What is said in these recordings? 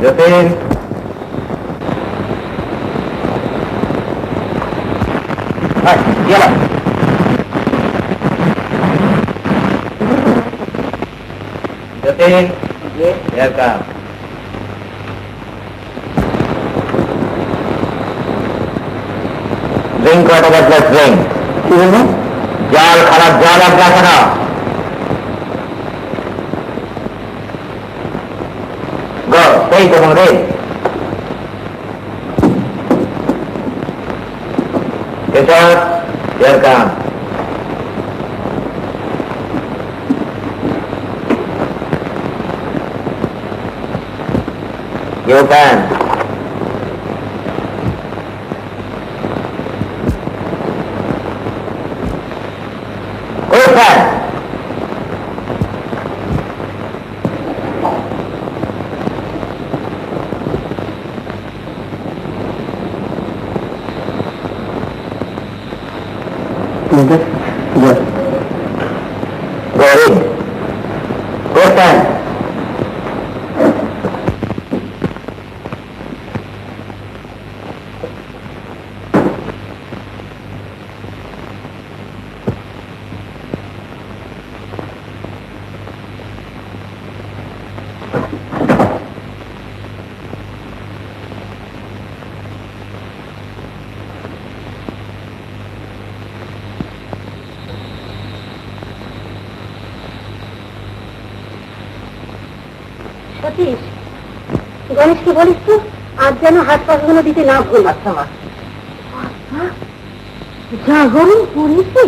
যতীন, যতীন, কাম drink water glass drink. কি বলবো? জল, খারাপ জল এক গ্লাস না। গো সেই তো রে। Ketat, biarkan. You can. Open. Good. Go in. Go stand. Satish, গণেশকে বলিস তো আজ যেন হাত পাগুলো দিতে না ভুল। আচ্ছা মা। যা গরম পড়েছে।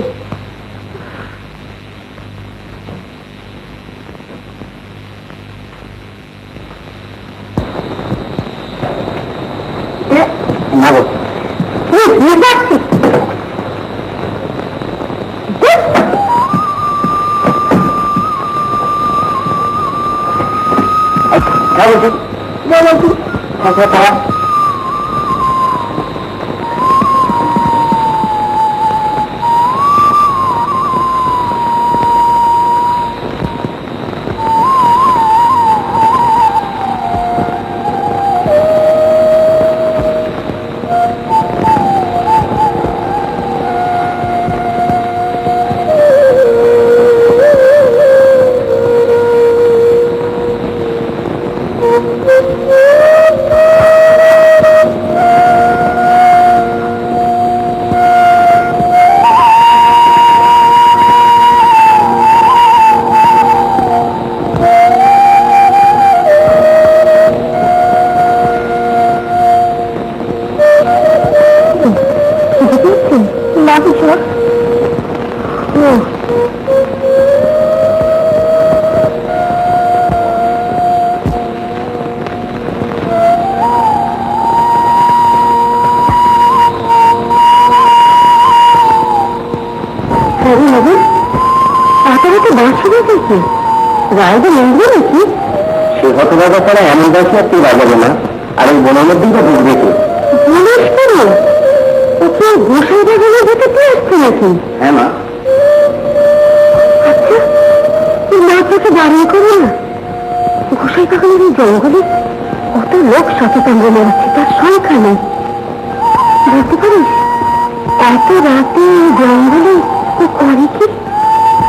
সে হতবাগা ছাড়া এমন বয়সে আর তুই বাজাবে না। আর এই বোনের মধ্যেই তো বুঝবে কি গোসাই বাজারে যেতে কি আসছে নাকি? হ্যাঁ মা। আচ্ছা, তুই না তোকে বাড়ি করো না। গোসাই বাগানের এই জঙ্গলে কত লোক সচেতন বলে আছে, তার সংখ্যা নেই। বলতে পারিস এত রাতে জঙ্গলে ও করে কি?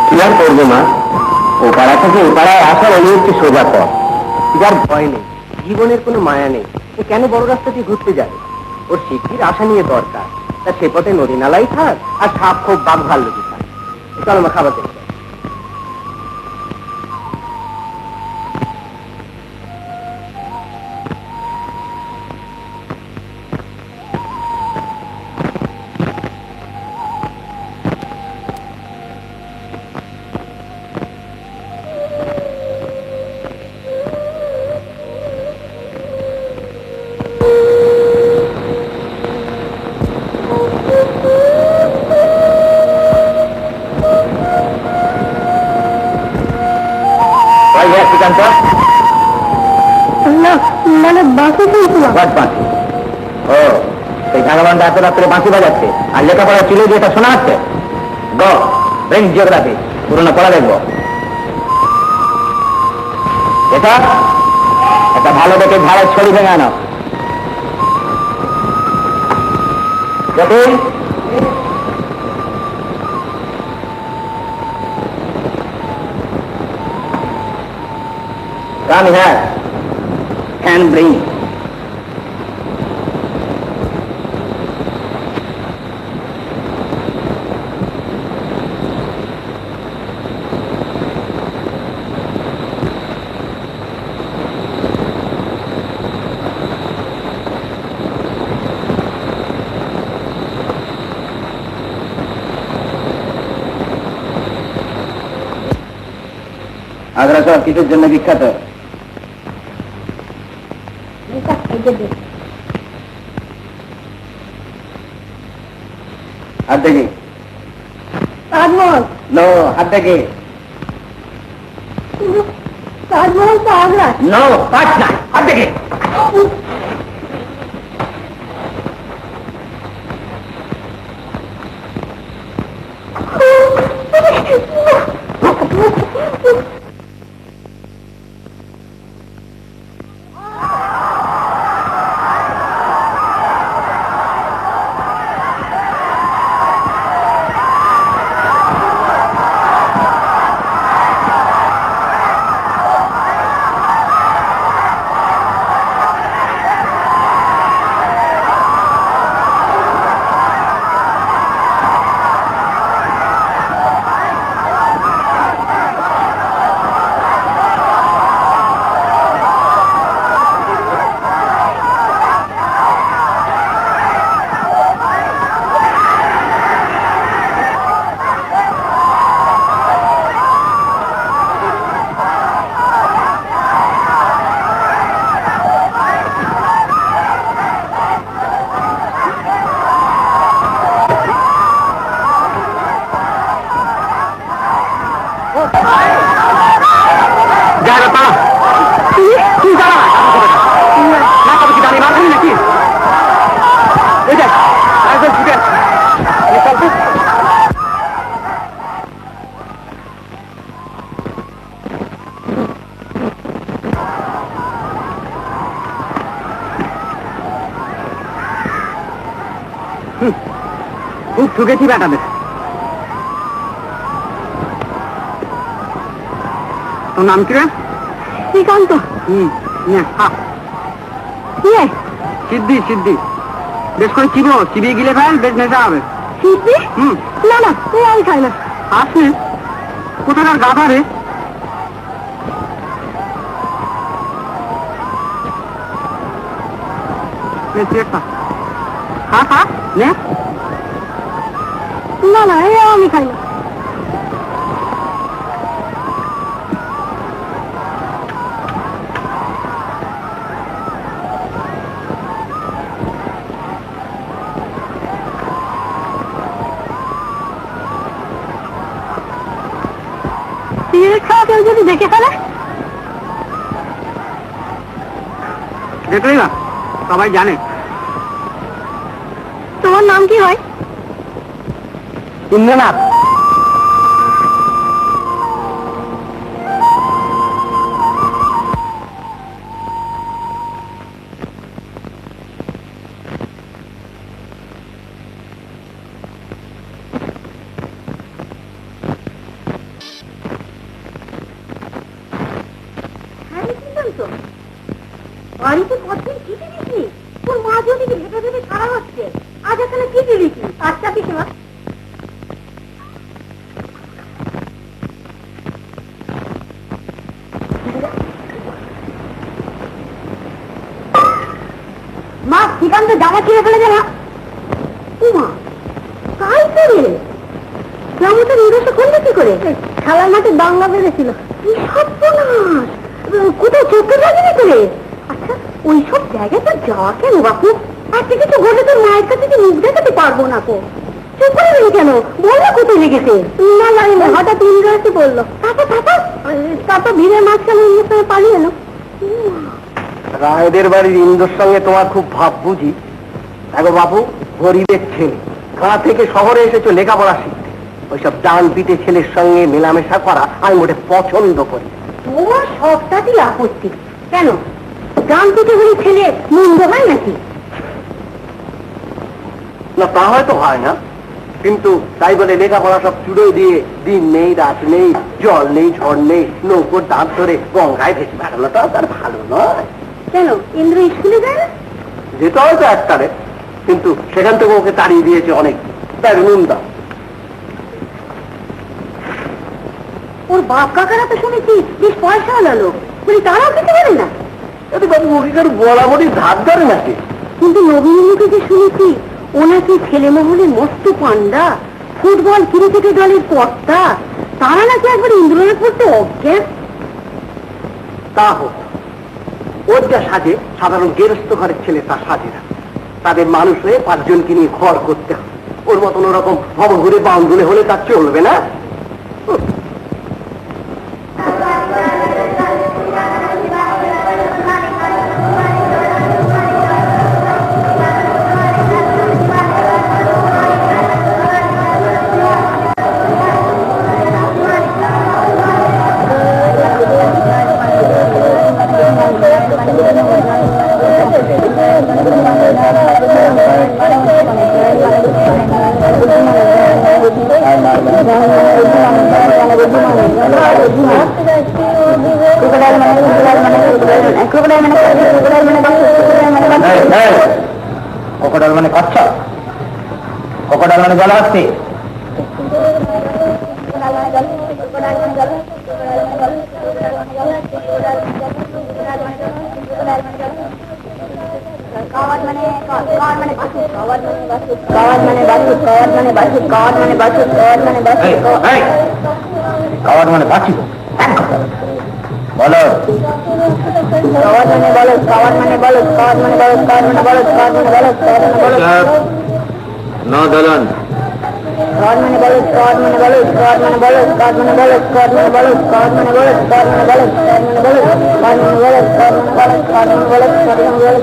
কি আর করবো মা, ও পাড়া থেকে ও পাড়ায় আসার অনেক একটি সোজা পথ। যার ভয় নেই, জীবনের কোনো মায়া নেই, ও কেন বড় রাস্তা দিয়ে ঘুরতে যাবে? ওর শিক্ষির আশা নিয়ে দরকার। তা সে পথে নদী নালাই থাক আর সাপ খোপ বাঘ ভাল্লুকি থাক। চলো মা, খাবার দেবে। মানে বাঁশি শুনছিলাম। বাঁশি? ও, সেই ভাগবানটা এত রাত্রে বাঁশি বাজাচ্ছে আর লেখাপড়া চলে গিয়ে তা শোনা যাচ্ছে। গ ব্রেন জিওগ্রাফি পুরোনো পড়া দেখবো। এটা একটা ভালো দেখে ঝাড়ের ছড়ি ভেঙে আনো। Jatin, come here and bring. Agra শহর কিসের জন্য বিখ্যাত? হাত দেখি। তাজমহল। নো, হাত দেখি। তাজমহল তো আগ্রা। নো, পাটনা। হাত দেখি। খুব ঠুকেছি বেটাদের। তোর নাম কি রে? শ্রীকান্ত। সিদ্ধি সিদ্ধি, বেশ করে চিবো, চিবিয়ে গিলে ফেল, বেশ নেশা হবে। সিদ্ধি? না না, আমি খাই না। আসলে কোথাকার গাধা রে? খা খা নে। না না, আমি খাই না। সিগারেট খাওয়া কেউ যদি দেখে ফেলে? দেখলেই না, সবাই জানে। তোমার নাম কি হয়? ইন্দ্রনাথ। বাড়িতে কতদিন চিঠি লিখি, তোর মা যদি ভেবে ভেবে খারাপ হচ্ছে। আজ এখানে চিঠি লিখি। আচ্ছা পিসিমা। মা, শ্রীকান্ত জামা ছিঁড়ে ফেলে যাবে। উমা, তাই করে জামাটা নিরসে করলে কি করে? খেলার মাঠে দাঙ্গা বেড়েছিল। কি সর্বনাশ! কোথাও চোখে লাগেনি করে? আচ্ছা, ওইসব জায়গায় তো যাওয়া কেন বাপু? আজকে কিছু ঘটে তোর মায়ের কাছে কি মুখ দেখাতে পারবো না কো। চুপ করে গেলি কেন? বললো কোথায় লেগেছে? না জানি না, হঠাৎ ইন্দ্রাসে বললো। তারপর ভিড়ের মাঝখানে ইন্দ্রের সঙ্গে পালিয়ে এলো। রায়দের বাড়ির ইন্দ্রর সঙ্গে তোমার খুব ভাব বুঝি। দেখো বাবু, গরিবের ছেলে, গা থেকে শহরে এসেছো লেখাপড়া শিখতে। ওইসব ডান পিটে ছেলের সঙ্গে মেলামেশা করা আমি মোটে পছন্দ করি। তোমার সবটাতেই আপত্তি কেন? ডান পিঠে হলে ছেলে মন্দ হয় নাকি? না, তা হয়তো হয় না, কিন্তু তাই বলে লেখাপড়া সব চুড়ো দিয়ে দিন নেই রাত নেই জল নেই ঝড় নেই নৌকোর দাঁত ধরে গঙ্গায় ভেসে বেড়ানোটাও তার ভালো নয়। কেন ইন্দ্র স্কুলে যায় না? যেতে হয়তো একটারে, কিন্তু সেখান থেকে ওকে তাড়িয়ে দিয়েছে অনেক, তার নুন দাও। ওর বাপ কাকারা তো শুনেছি বেশ পয়সা হলো লোক, বলি তারাও কিছু বলে না। এতে বাবু ওকে কারো বরাবরই ধার ধরে নাকি? কিন্তু নবীনের মুখে যে শুনেছি ও নাকি ছেলে মহলে মস্ত পান্ডা, ফুটবল ক্রিকেটের দলের কর্তা, তারা নাকি একবার ইন্দ্রনাথ পড়তে অজ্ঞান। তা হোক, ওর যা সাজে সাধারণ গেরস্থ ঘরের ছেলে তা সাজে না। তাদের মানুষ হয়ে 5 জনকে নিয়ে ঘর করতে হবে। ওর মতন ওরকম ভবঘুরে বাউন্ডুলে হলে তার চলবে না। ক্রোকোডাইল মানে কচ্ছপ, ক্রোকোডাইল মানে জলহস্তি। কাওয়াড মানে বাছুর, বলো। কাওয়াড মানে বলো, কাওয়াড মানে বলো, কাওয়াড মানে বলো, কাওয়াড মানে বলো, কাওয়াড মানে বলো, কাওয়াড মানে বলো, নো দলন। কাওয়াড মানে বলো, কাওয়াড মানে বলো, কাওয়াড মানে বলো, কাওয়াড মানে বলো, কাওয়াড মানে বলো, কাওয়াড মানে বলো, কাওয়াড মানে বলো, কাওয়াড মানে বলো, কাওয়াড মানে বলো, কাওয়াড মানে বলো, কাওয়াড মানে বলো, কাওয়াড মানে বলো।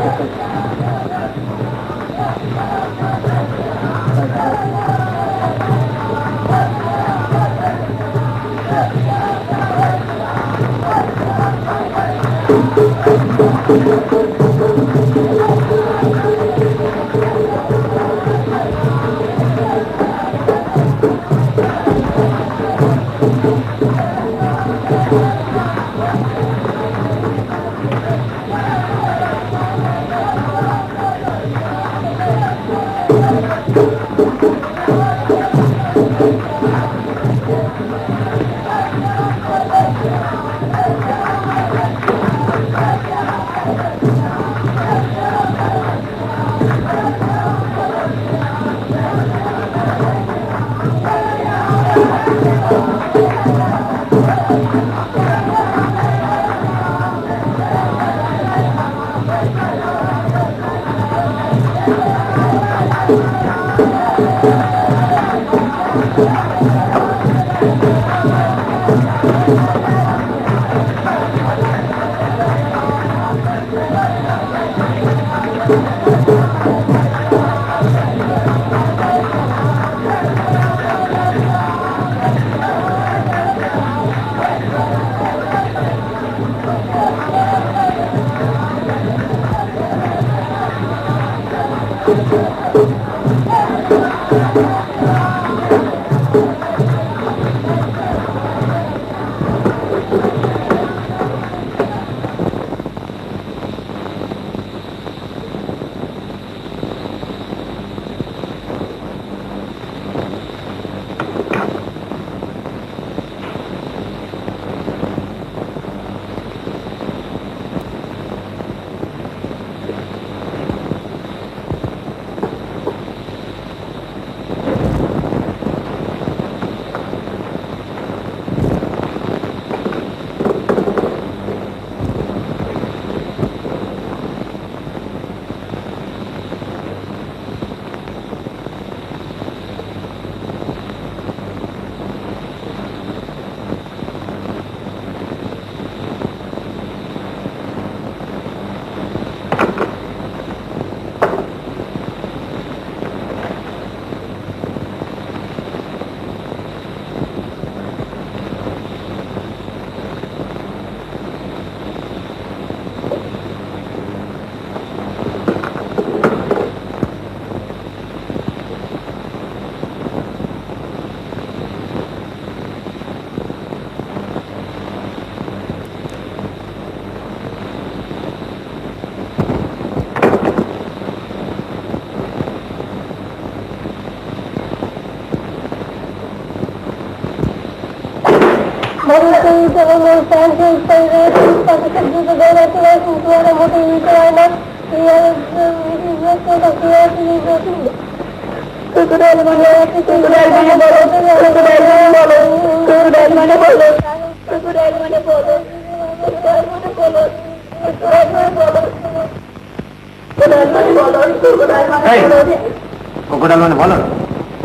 ক্রোকোডাইল মানে বলো,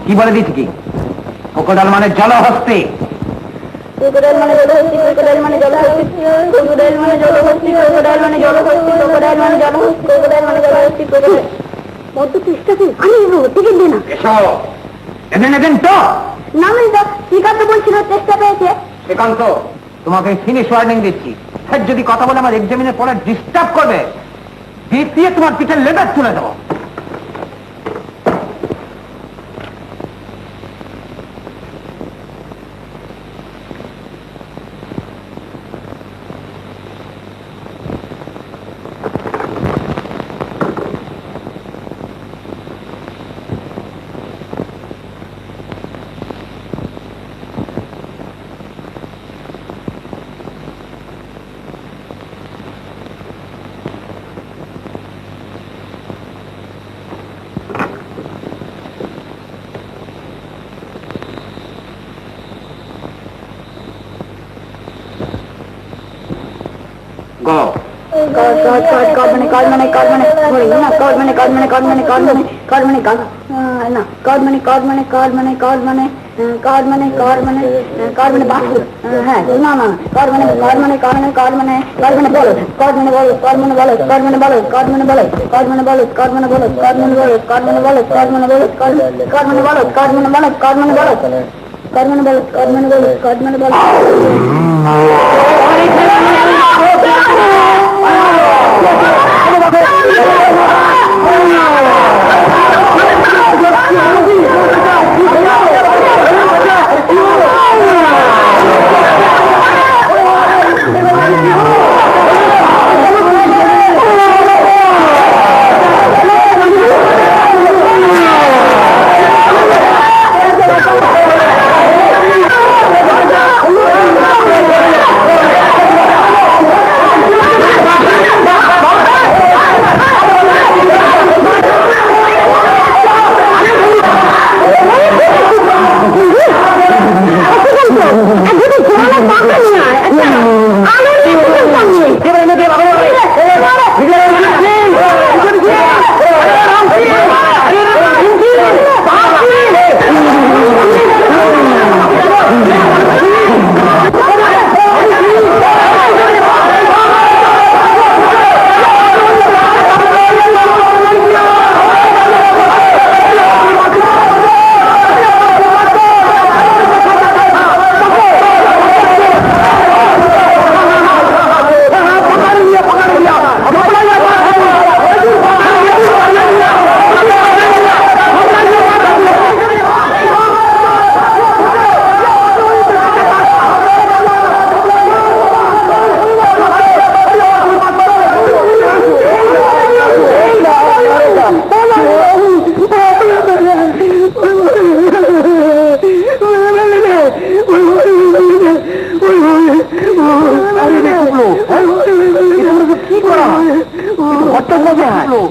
কি বলে দিচ্ছি কি? ক্রোকোডাইল মানে জলহস্তি। ক্রোকোডাইল মানে জলহস্তি, ক্রোকোডাইল মানে জলহস্তি, ক্রোকোডাইল মানে জলহস্তি, ক্রোকোডাইল মানে জলহস্তি, ক্রোকোডাইল মানে জলহস্তি, ক্রোকোডাইল মানে জলহস্তি, ক্রোকোডাইল। বড্ড চেষ্টা করি, আমি টিকিট দিই না। এসো, এদেন তো না আমি তো শ্রীকান্ত বলছিল চেষ্টা পেয়েছে। শ্রীকান্ত, তোমাকে ফিনিশ ওয়ার্নিং দিচ্ছি, স্যার যদি কথা বলে আমার এক্সামিনের পরে ডিস্টার্ব করবে, দিয়ে তোমার পিঠের লেটার তুলে দেবো। Go. God money, God money, God money. Sorry, no, God money, God money, God money, God money, God money, God. No, God money, God money, God money, God money, God money, God money, God money. Basu. হ্যাঁ, না না, God money, God money, God money, God money, God money বলো, God money বলো, God money বলো, God money বলো, God money বলো, God money বলো, God money বলো, God money বলো, God money বলো, God money বলো, God money বলো, God money বলো, God money বলো, God money বলো, God money বলো, God money বলো.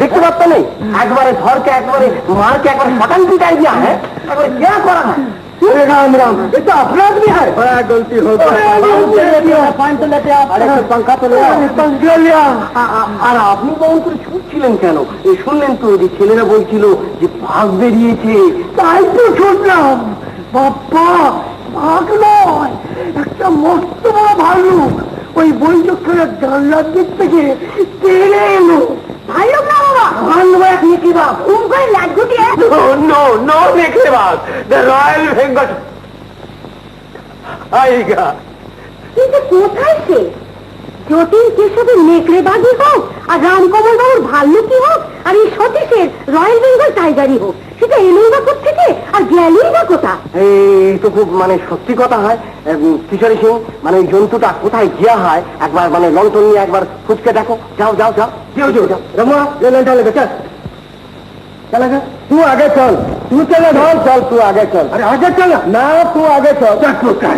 দেখতে পাচ্ছ নেই একবারে ধরকে একবারে মারকে একবারে শটান পিটাই দিয়া হ্যাঁ একবারে क्या করা হয় राम राम ये तो अपराध भी है बड़ा गलती हो पंखा तो लिया আর আপনি বহু করে ছুটছিলেন কেন? এই শুনলেন তো যে ছেলেরা বলছিল যে ভাগ বেরিয়েছে, তাই তো শুনলাম। বাপ্পা ভাগ নয়, একটা মস্ত বড় ভালুক ওই বৈঠকের জানলার দিক থেকে তেড়ে এলো। ভাল্লুক না বাবা, ভাল্লুক এক নিকি বাঘ ঘুম করে লাট গুটিয়ে। নো নো নেকড়ে বাঘ, দ্য রয়্যাল বেঙ্গল টাইগার। কিন্তু কোথায় সে? জটিল কেশবের নেকড়ে বাঘই হোক আর রামকমল বাবুর ভাল্লুকই হোক আর এই সতীশের রয়্যাল বেঙ্গল টাইগারই হোক, সেটা এলোই বা কোথেকে আর গেলই বা কোথা? এই তো খুব মানে সত্যি কথা হয় কিশোরী সিং, মানে ওই জন্তুটা কোথায় গিয়া হয় একবার মানে লন্ঠন নিয়ে একবার খুঁজকে দেখো। যাও যাও যাও যাও যাও রমা লন্ঠন লেগে চল चला गया तू आगे चल, तू चले धर चल, तू आगे चल। अरे आगे चल ना, तू आगे चल। चल तू क्या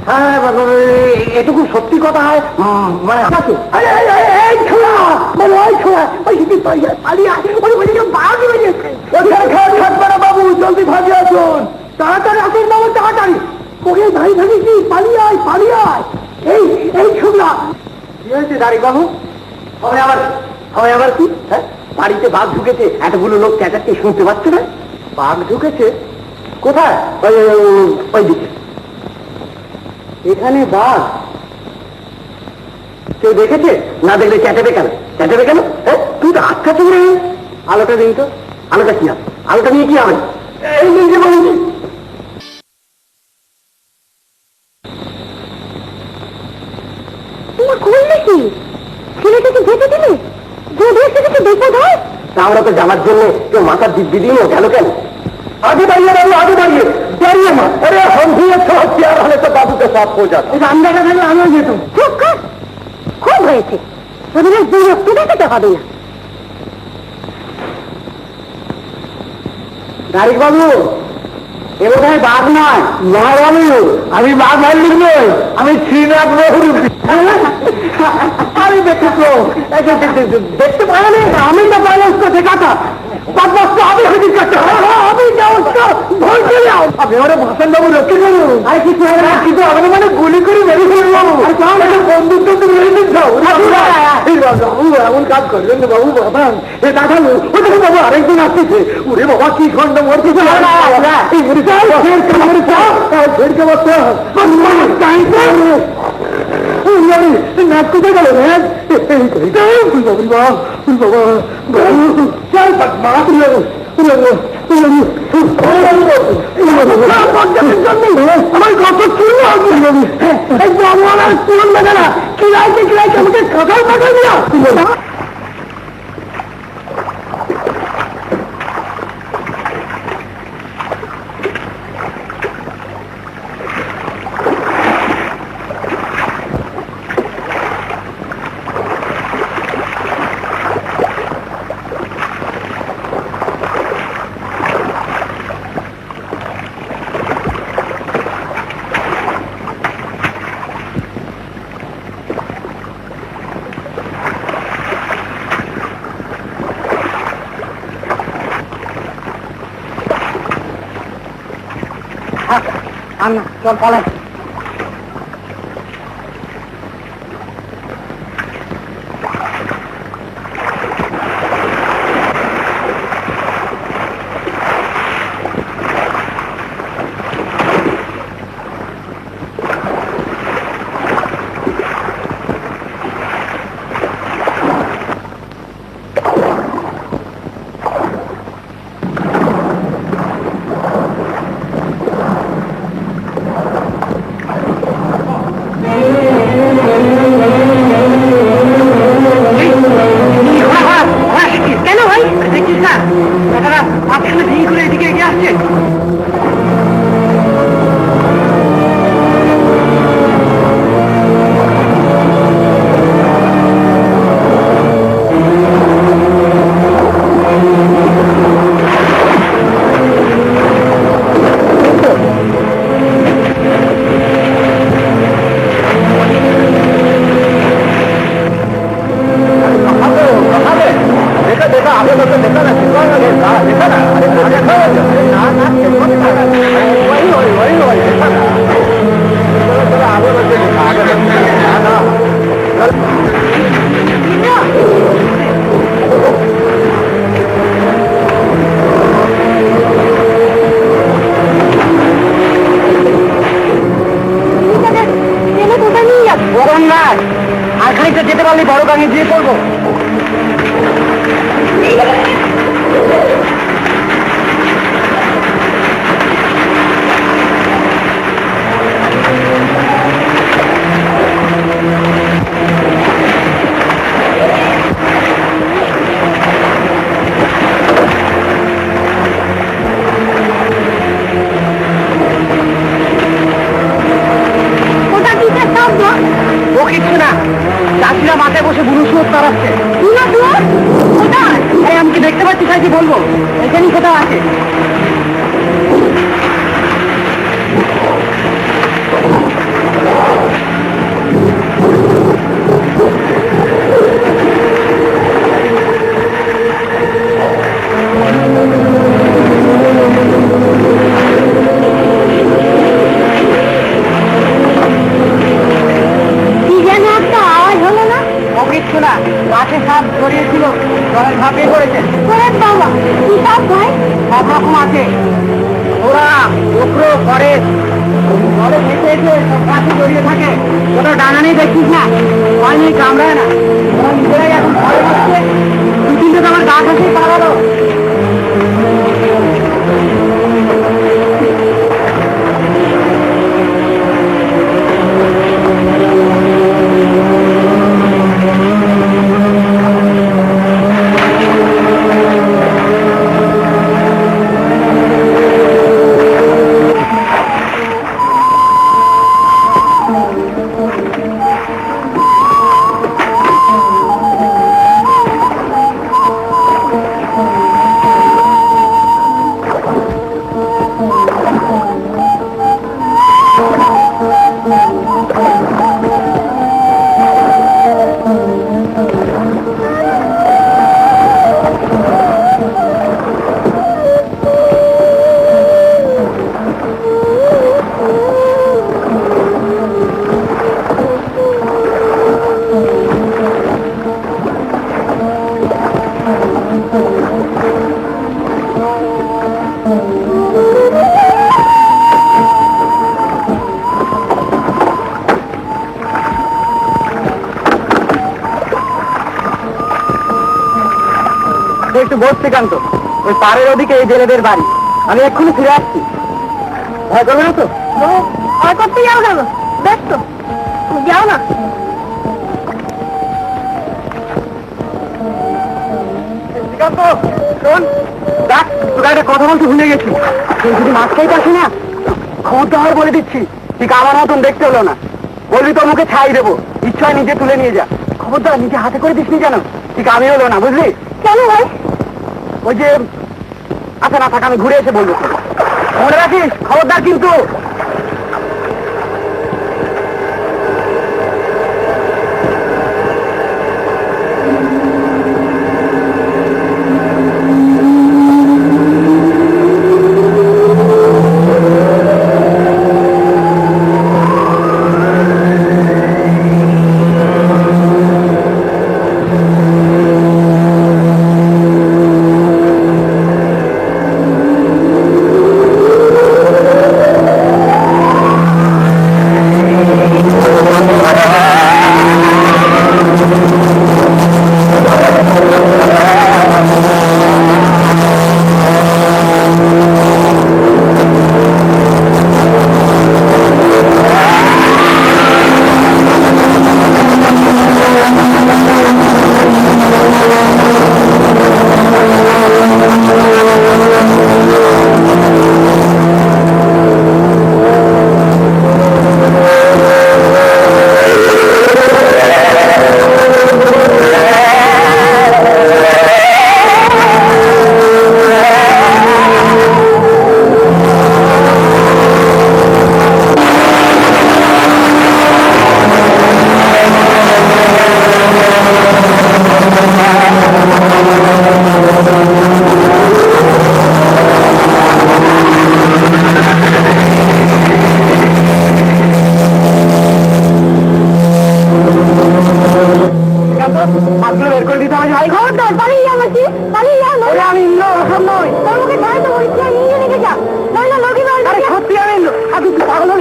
হ্যাঁ, এটুকু সত্যি কথা হয়, মানে এই ছোড়া, মানে ওই ছোড়া, ওই যদি পালিয়ে আসে, ওই ওইদিকে বাঘ হয়ে গেছে। থাকবে না বাবু, জলদি ভাগে আসুন, তাড়াতাড়ি আসুন বাবু, তাড়াতাড়ি। ওকে ভাই ভাগে কি, পালিয়ে আয়, পালিয়ে আয়। এই ছোড়া, কি হয়েছে দাঁড়ি বাবু? হবে আবার কি? হ্যাঁ, বাড়িতে বাঘ ঢুকেছে, এতগুলো লোক চেঁচাচ্ছে, শুনতে পাচ্ছে না? বাঘ ঢুকেছে কোথায়? ওই দিকে। এখানে বাঘ কেউ দেখেছে? না দেখলে চেঁচাবে কেন? চেঁচাবে কেন? হ্যাঁ, তুই তো হাত কাছে করে আলোটা দিন তো। আলোটা কি হবে? আলোটা নিয়ে কি হবে? এই নিজে বলছি। তোমার করলে কি? ছেলেটাকে যেতে দিলে? যদি এসে কিছু বিপদ হয়? তা আমরা তো যাওয়ার জন্য কেউ মাথার দিব্যি দিও গেল কেন? আগে দাঁড়িয়ে বাবু, আগে দাঁড়িয়ে দাঁড়িয়ে মা। আরে হম দিয়েছ চেয়ার হলে তো বাবুকে সব হয়ে যাবে। রান্নাটা থাকলে আমিও যেত। চুপ কর, খুব হয়েছে, তোদের আর বিরক্ত দেখাতে হবে না। দাঁড়িক বাবু, এ বোধ হয় বাঘ নয়। না বাবু, আমি বাঘ মাল্লিক নই, আমি শ্রীনাথ বহুরূপ। আমি দেখেছো, দেখতে পাইনি, আমি তো মানুষ করতে কাটা আমি হয়ে কাটা, আমি ভয় করে যাও। আপনি ওরা ভাষণ বাবু রক্ষে করুন। আরে কিছু হবে না, কিছু হবে না, মানে গুলি করে মেরে ফেলবো বাবু। বন্দুক তো মেরে দিন যাও। বাবু এমন কাজ করবেন না বাবু, বাবা এ দাঁড়ানো ওটা বাবু আরেকদিন আসতেছে। ওরে বাবা কি খন্ড মরতেছে। নাচ কোথায় গেল? আমার কত চুল আমার চুল মেঘে না, কিলাইতে কিলাইতে আমাকে কাঁঠাল পাঠাই দিয়া। চল পালাই। আর খানিকটা যেতে পারলে বড় গাঙে যেয়ে পড়বো। ও কিচ্ছু না, চাষিরা মাথায় বসে বুড়ো শুয়োর তাড়াচ্ছে। আমি কি দেখতে জলে ভেসে এসে সব গাছে জড়িয়ে থাকে, কোথাও ডানা নেই দেখছিস না, ভয় নেই, কামড়ায় না, ওরা নিজেরাই এখন ভয় পাচ্ছে। দু তিনটে তো আমার গা ঘাসেই পালালো। একটু বস শ্রীকান্ত, ওই পাড়ের ওদিকে এই জেলেদের বাড়ি, আমি এক্ষুনি ফিরে আসছি। ভয় করবে না তো? ভয় করতে যাও কেন? বেশ তো, যাও না। শ্রীকান্ত শোন, দেখ তোকে একটা কথা বলতে ভুলে গেছি। তুই যদি মাছ খাইতে আসি না, খবরদার বলে দিচ্ছি, ঠিক আমার মতন দেখতে হলো না। বলবি তোর মুখে ছাই দেবো, ইচ্ছা হয় নিজে তুলে নিয়ে যা। খবরদার নিজে হাতে করে দিস নি যেন, ঠিক আমি হলো না, বুঝলি? কেন ভাই? ওই যে আচ্ছা না থাক, আমি ঘুরে এসে বলবো। মনে রাখিস, খবরদার কিন্তু।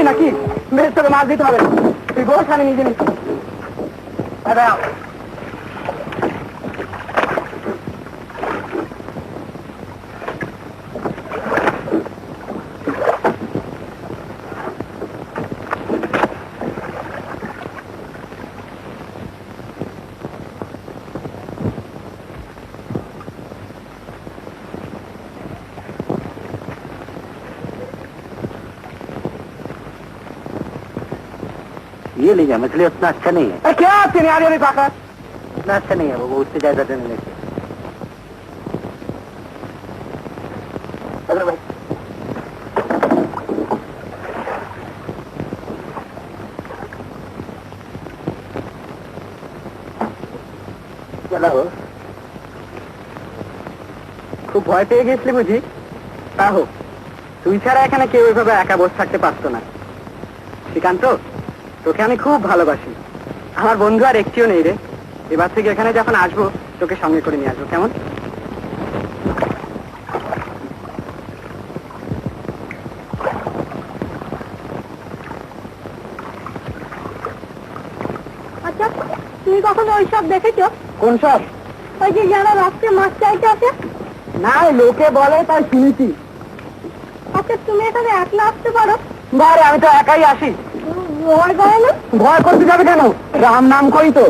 নাকি বেশ তোকে মাছ দিতে হবে, তুই বস, আমি নিজে নিচ্ছি। ये लीजिए, मछली उतना अच्छा नहीं है। क्या चिनियारी वाली पाका उतना अच्छा नहीं है, वो उससे ज्यादा देने लेते। अगर भाई চলো, খুব ভয় পেয়ে গেছিলি বুঝি? তা হোক, তুই ছাড়া এখানে কেউ এভাবে একা বসে থাকতে পারতো না। শ্রীকান্ত, তোকে আমি খুব ভালোবাসি, আমার বন্ধু আর একটিও নেই রে। এবার থেকে এখানে যখন আসবো তোকে সঙ্গে করে নিয়ে আসবো, কেমন? তুমি কখনো ওইসব দেখেছো? কোন সব? ওই যে যারা রাত্রে মাছ চাইতে আসে। না, লোকে বলে তাই শুনেছি। আচ্ছা, তুমি এখানে একলা আসতে পারো? বারে, আমি তো একাই আসি। ভয় করে না? ভয় করতে যাবে কেন? রাম নাম করি তো।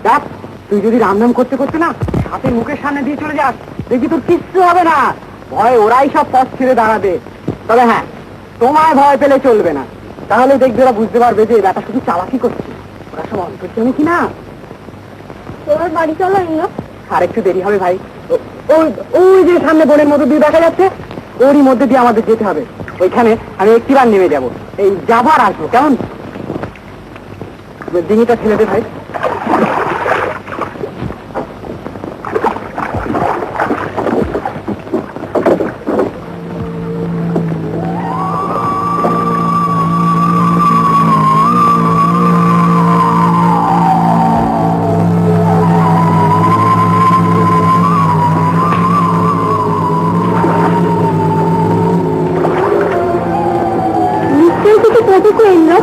দেখ, তুই যদি রাম নাম করতে করতে না হাতে মুখের সামনে দিয়ে চলে যাস, দেখবি তোর কিচ্ছু হবে না। ভয় ওরাই সব পথ ছেড়ে দাঁড়াবে। তবে হ্যাঁ, তোমায় ভয় পেলে চলবে না। তাহলে দেখবে ওরা বুঝতে পারবে যে ব্যাটা শুধু চালাকি করছে। ওরা সব অন্তর্জামী কি না। তোমার বাড়ি চলো না? আর একটু দেরি হবে ভাই। ওই ওই যে সামনে বনের মধ্যে দিয়ে দেখা যাচ্ছে, ওরই মধ্যে দিয়ে আমাদের যেতে হবে। ওইখানে আমি একটিবার নেমে যাব। এই যাবার আসবো, কেমন? ডিঙিটা ছেড়ে দে ভাই।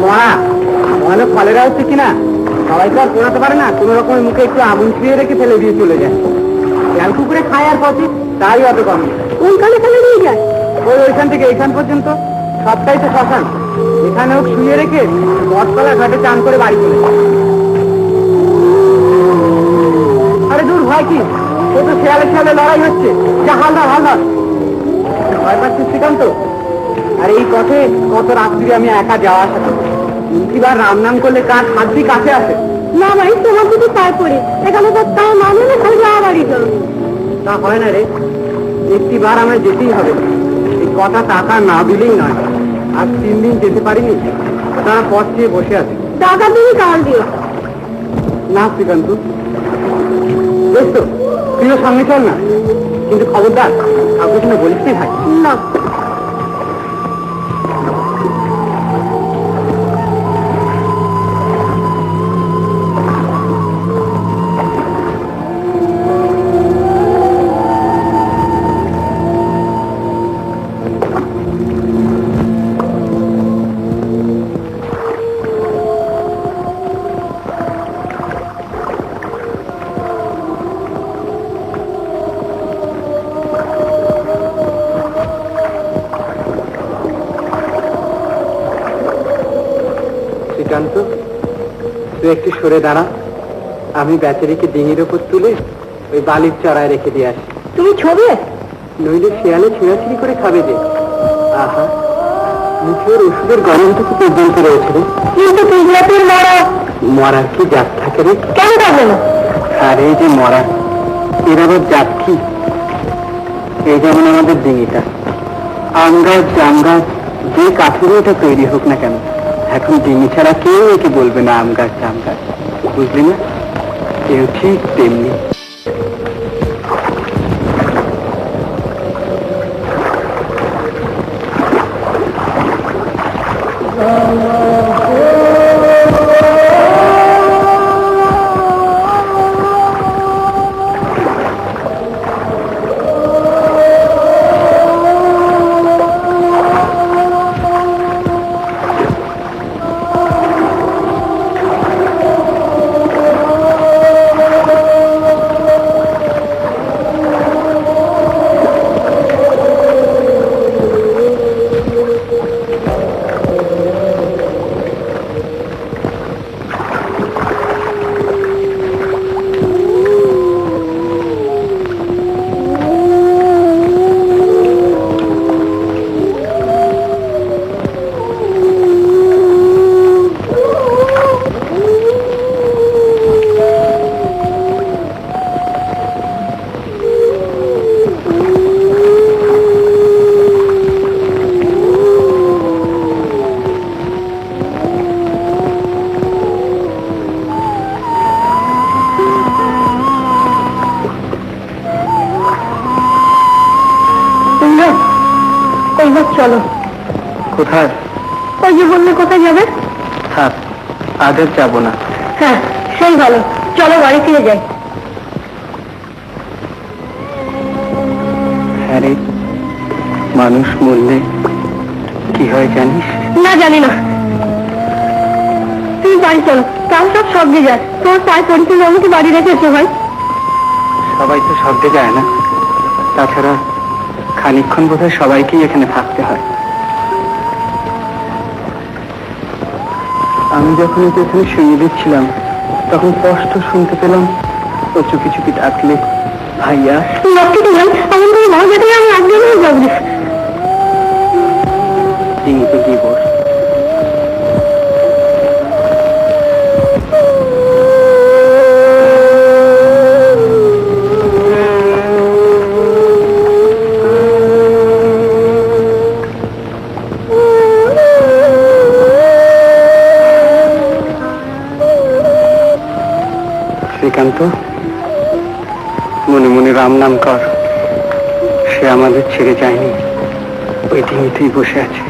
মরা মনে ফলেরা হচ্ছে কিনা সবাই তো আর পোড়াতে পারে না। কোন রকমের মুখে একটু আগুন ছুঁয়ে রেখে ফেলে দিয়ে চলে যায়। তেল কুকুরে খায় আর পথে তাই অত কম। কোনখানে ফেলে দিয়ে যায়? ওইখান থেকে এইখান পর্যন্ত সবটাই তো শ্মশান। এখানে হোক শুয়ে রেখে বটতলা ঘাটে চান করে বাড়ি চলে যায়। আরে দূর, ভয় কি? ও তো শেয়ালে শেয়ালে লড়াই হচ্ছে। যা, হালদার হালদার। ভয় পাচ্ছিস শ্রীকান্ত? আর এই পথে কত রাত্রি আমি একা যাওয়া আসা করি। কিবার রাম নাম করলে কার হাতটি কাছে আসে। না ভাই, তোমার যদি পায়ে পড়ে এখানে তো তাও মানে না, খালি যাওয়া বাড়ি চলো। তা হয় না রে, একটিবার আমরা যেতেই হবে। এই কথা টাকা না দিলেই নয়। আজ 3 দিন যেতে পারিনি, তারা পথ চেয়ে বসে আছে। টাকা তুমি কাল দিও। না শ্রীকান্ত, বেশ তো, তুইও সঙ্গে চল না। কিন্তু খবরদার কাউকে শুনে বলিস নি ভাই। না। শ্রীকান্ত, তুই একটু সরে দাঁড়া। আমি বেচারিকে ডিঙির ওপর তুলে ওই বালির চড়ায় রেখে দিয়ে আসি। তুমি ছবে? নইলে শেয়ালে ছিঁড়াছিড়ি করে খাবে যে। আহা, মুখের ওষুধের গরমটুকু পর্যন্ত রয়েছে রে। কিন্তু পিঁপড়াটির মরা। মরার কি জাত থাকে রে? কেন থাকবে না? আর এই যে মরা, এর আবার জাত কি? এই যেমন আমাদের ডিঙিটা, আম গাছ জাম গাছ যে কাঠের এটা তৈরি হোক না কেন, এখন ডিঙি ছাড়া কেউ একে বলবে না আম গাছ জাম গাছ। বুঝলি না? এও ঠিক তেমনি। চলো। কোথায়? ওই যে বললে কোথায় যাবে? থাক, আজ আর যাবো না। হ্যাঁ, সেই ভালো। চলো বাড়ি ফিরে যাই। হ্যাঁ রে, মানুষ মরলে কি হয় জানিস? না, জানি না। তুমি বাড়ি চলো, প্রাণ সব স্বর্গে যায়। তোর পায়ে পরিচয় আমাকে বাড়ি রেখেছে ভাই। সবাই তো স্বর্গে যায় না, তাছাড়া খানিকক্ষণ বোধহয় সবাইকেই এখানে থাকতে হয়। আমি যখন ওকে এখানে শুয়ে দিচ্ছিলাম তখন স্পষ্ট শুনতে পেলাম ও চুপি চুপি ডাকলে, ভাইয়া। লক্ষ্মীটি ভাই, এমন করে মা যেতে আমি একদিন হয়ে যাবো। চিনিতে গিয়ে বস। শ্রীকান্ত, মনে মনে রাম নাম কর। সে আমাদের ছেড়ে যায়নি, ওই ডিঙিতেই বসে আছে।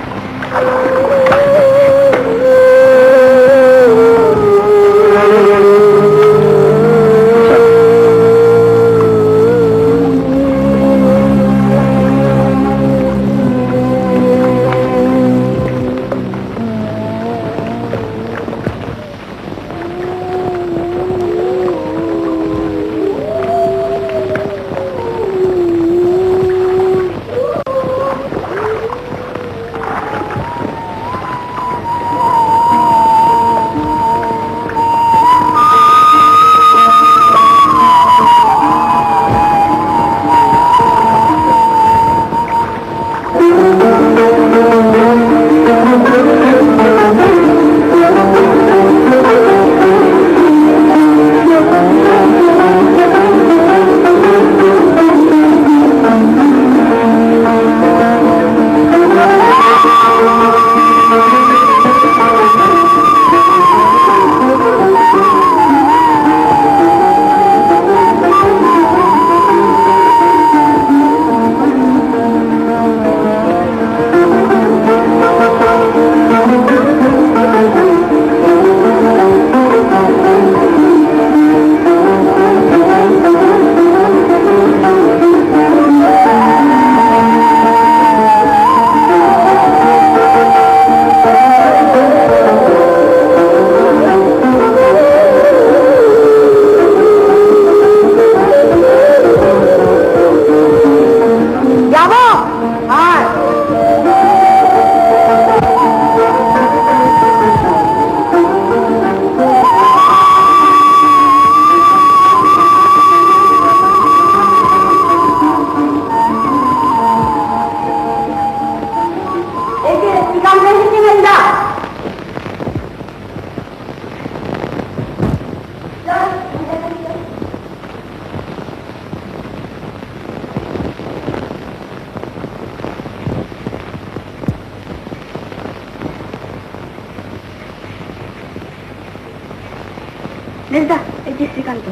মেজদা, এই যে শ্রীকান্ত।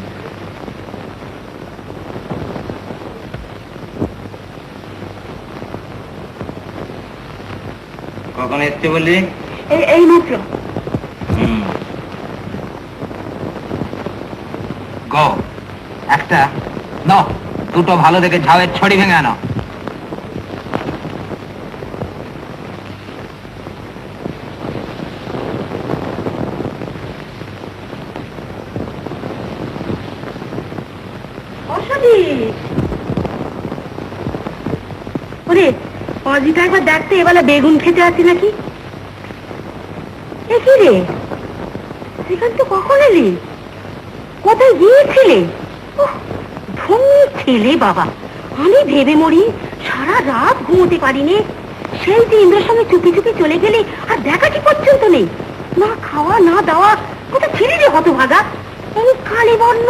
কখন এসছে বললি? এই মাত্র। গো, একটা ন দুটো ভালো দেখে ঝাউয়ের ছড়ি ভেঙে আনো। ওরে অজিটা একবার দেখতে, এবেলা বেগুন খেতে আসি নাকি? এ কি রে শ্রীকান্ত, কখন এলি? কোথায় গিয়েছিলে? ধন্য ছেলে বাবা, আমি ভেবে মরি সারা রাত ঘুমোতে পারিনি। সেই যে ইন্দ্রের সঙ্গে চুপি চুপি চলে গেলে আর দেখা কি পর্যন্ত নেই, না খাওয়া না দাওয়া। কোথায় ছিলি রে হতভাগা? আমি কালি বর্ণ,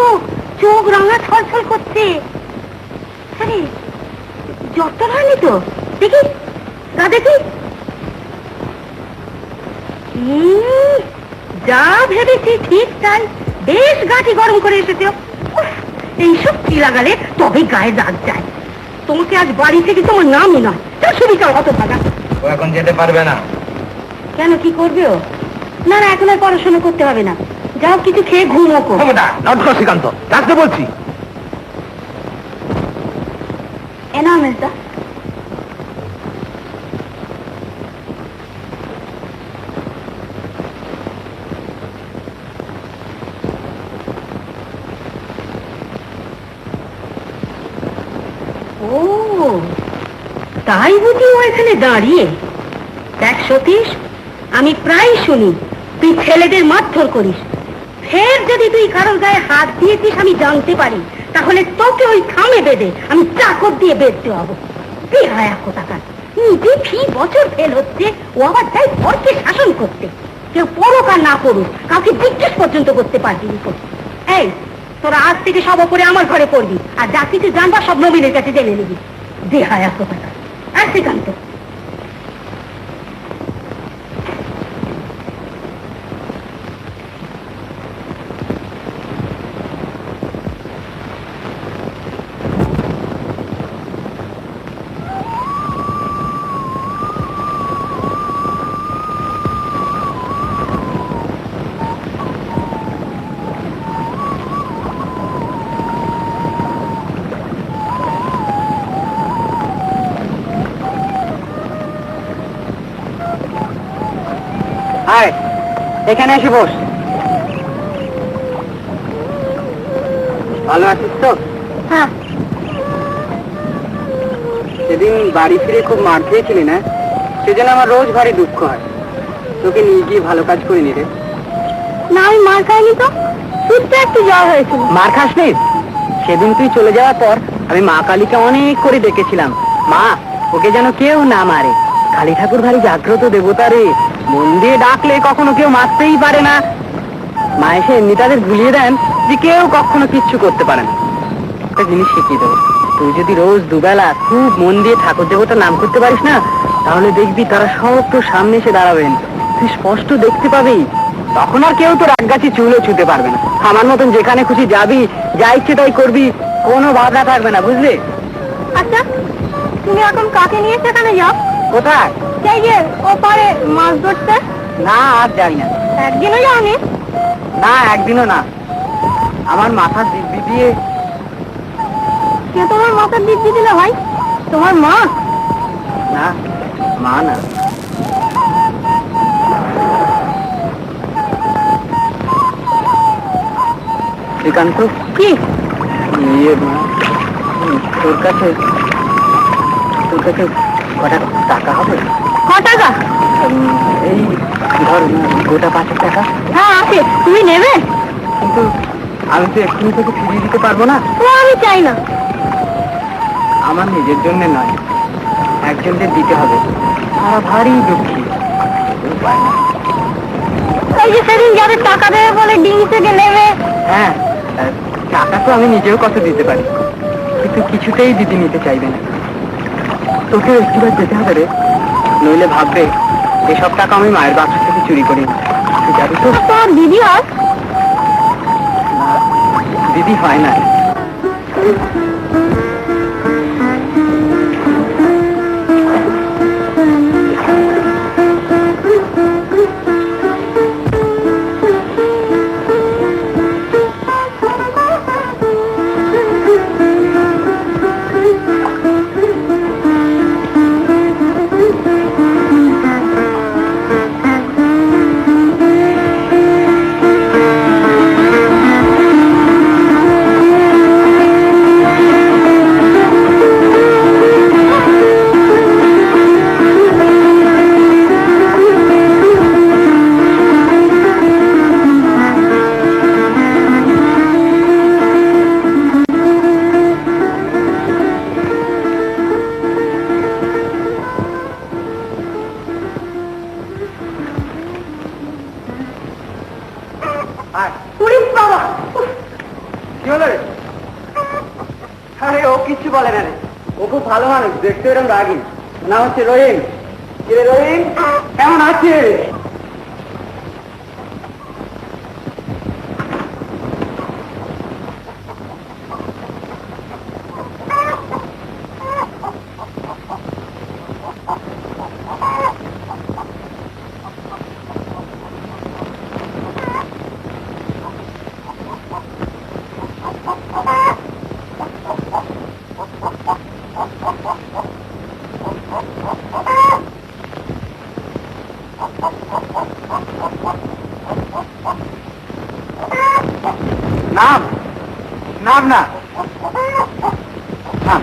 চোখ রাঙা ছলছল করছে। আরে যত হয়নি তো, দেখি গা দেখি। যা ভেবেছি ঠিক তাই, বেশ গাঠি গরম করে এসেছে। এইসব কি লাগালে তবে গায়ে দাগ যায়। তোমাকে আজ বাড়ি থেকে তোমার নামই নয়, তার সুবিধা হতো ভাগা। ও এখন যেতে পারবে না। কেন, কি করবে ও? না না, এখন আর পড়াশোনা করতে হবে না, যাও কিছু খেয়ে ঘুমোকো। শ্রীকান্ত, ডাকতে বলছি। এ নাও মেজদা। ও তাই বুঝি ও এখানে দাঁড়িয়ে। দেখ সতীশ, আমি প্রায় শুনি তুই ছেলেদের মারধর করিস। ফের যদি তুই কারোর গায়ে হাত দিয়েছিস আমি জানতে পারি, তাহলে তোকে ওই খামে বেঁধে আমি চাকর দিয়ে বেঁধতে হবো। বেহায়া কোথাকার, নিজে ফি বছর ফেল হচ্ছে, ও আবার যাই ঘরকে শাসন করতে। কেউ পড়ুক আর না পড়ুক, কাউকে জিজ্ঞেস পর্যন্ত করতে পারবি না। এই তোরা আজ থেকে সব ওপরে আমার ঘরে পড়বি, আর যা কিছু জানবা সব নবীনের কাছে জেনে নিবি। বেহায়া কোথাকার। আর শ্রীকান্ত, আয় এখানে এসে বস। ভালো আছিস তো? হ্যাঁ। সেদিন বাড়ি ফিরে খুব মার খেয়েছিলি না, সেজন্য আমার রোজ ভারী দুঃখ হয়। তোকে নিয়ে গিয়ে ভালো কাজ করিনি রে। না আমি মার খাইনি তো, শুধু একটু জ্বর হয়েছিল। মার খাসনি? সেদিন তুই চলে যাওয়ার পর আমি মা কালীকে অনেক করে ডেকেছিলাম, মা ওকে যেন কেউ না মারে। কালী ঠাকুর ভারী জাগ্রত দেবতা রে, মন দিয়ে ডাকলে কখনো কেউ মারতেই পারে না। মা এসে এমনি তাদের ভুলিয়ে দেন যে কেউ কখনো কিচ্ছু করতে পারে না। একটা জিনিস শিখিয়ে দেবো, তুই যদি রোজ দুবেলা খুব মন দিয়ে ঠাকুর দেবতার নাম করতে পারিস না, তাহলে দেখবি তারা সব তোর সামনে এসে দাঁড়াবেন, তুই স্পষ্ট দেখতে পাবি। তখন আর কেউ তোর এক গাছি চুলও ছুতে পারবে না। আমার মতন যেখানে খুশি যাবি, যা ইচ্ছে তাই করবি, কোনো বাধা থাকবে না, বুঝলি? আচ্ছা তুমি এখন কাকে নিয়ে সেখানে যাও? কোথায়? সেই যে ওপারে মাছ ধরতে। না আর যাই না। একদিনও যাওনি? না একদিনও না। আমার মাথার দিব্যি দিয়ে। কে তোমার মাথার দিব্যি দিলে ভাই? তোমার মা? না মা না, শ্রীকান্ত। কি? ইয়ে তোর কাছে কটা টাকা হবে? ক টাকা? এই ধর গোটা 5 টাকা। হ্যাঁ আছে, তুমি নেবে? কিন্তু আমি তো এক্ষুনি থেকে ফিরিয়ে দিতে পারবো না। ও আমি চাই না। আমার নিজের জন্য নয়, একজনকে দিতে হবে, তারা ভারী দুঃখী। উপায় না। এই যে সেদিন যাদের টাকা দেবে বলে ডিং থেকে নেবে। হ্যাঁ টাকা তো আমি নিজেও কত দিতে পারি, কিন্তু কিছুতেই দিদি নিতে চাইবে না। তোকে একটিবার যেতে হবে রে, নইলে ভাববে এসব টাকা আমি মায়ের বাক্স থেকে চুরি করি। তুই যাবি তো? তোমার দিদি হয়? না, দিদি হয় না। কি হলো রে? আরে ও কিচ্ছু বলে না রে, ও খুব ভালো মানুষ, দেখতে এরকম রাগি। না হচ্ছে রহিম। কিরে রহিম, কেমন আছিস? নাম নাম না, নাম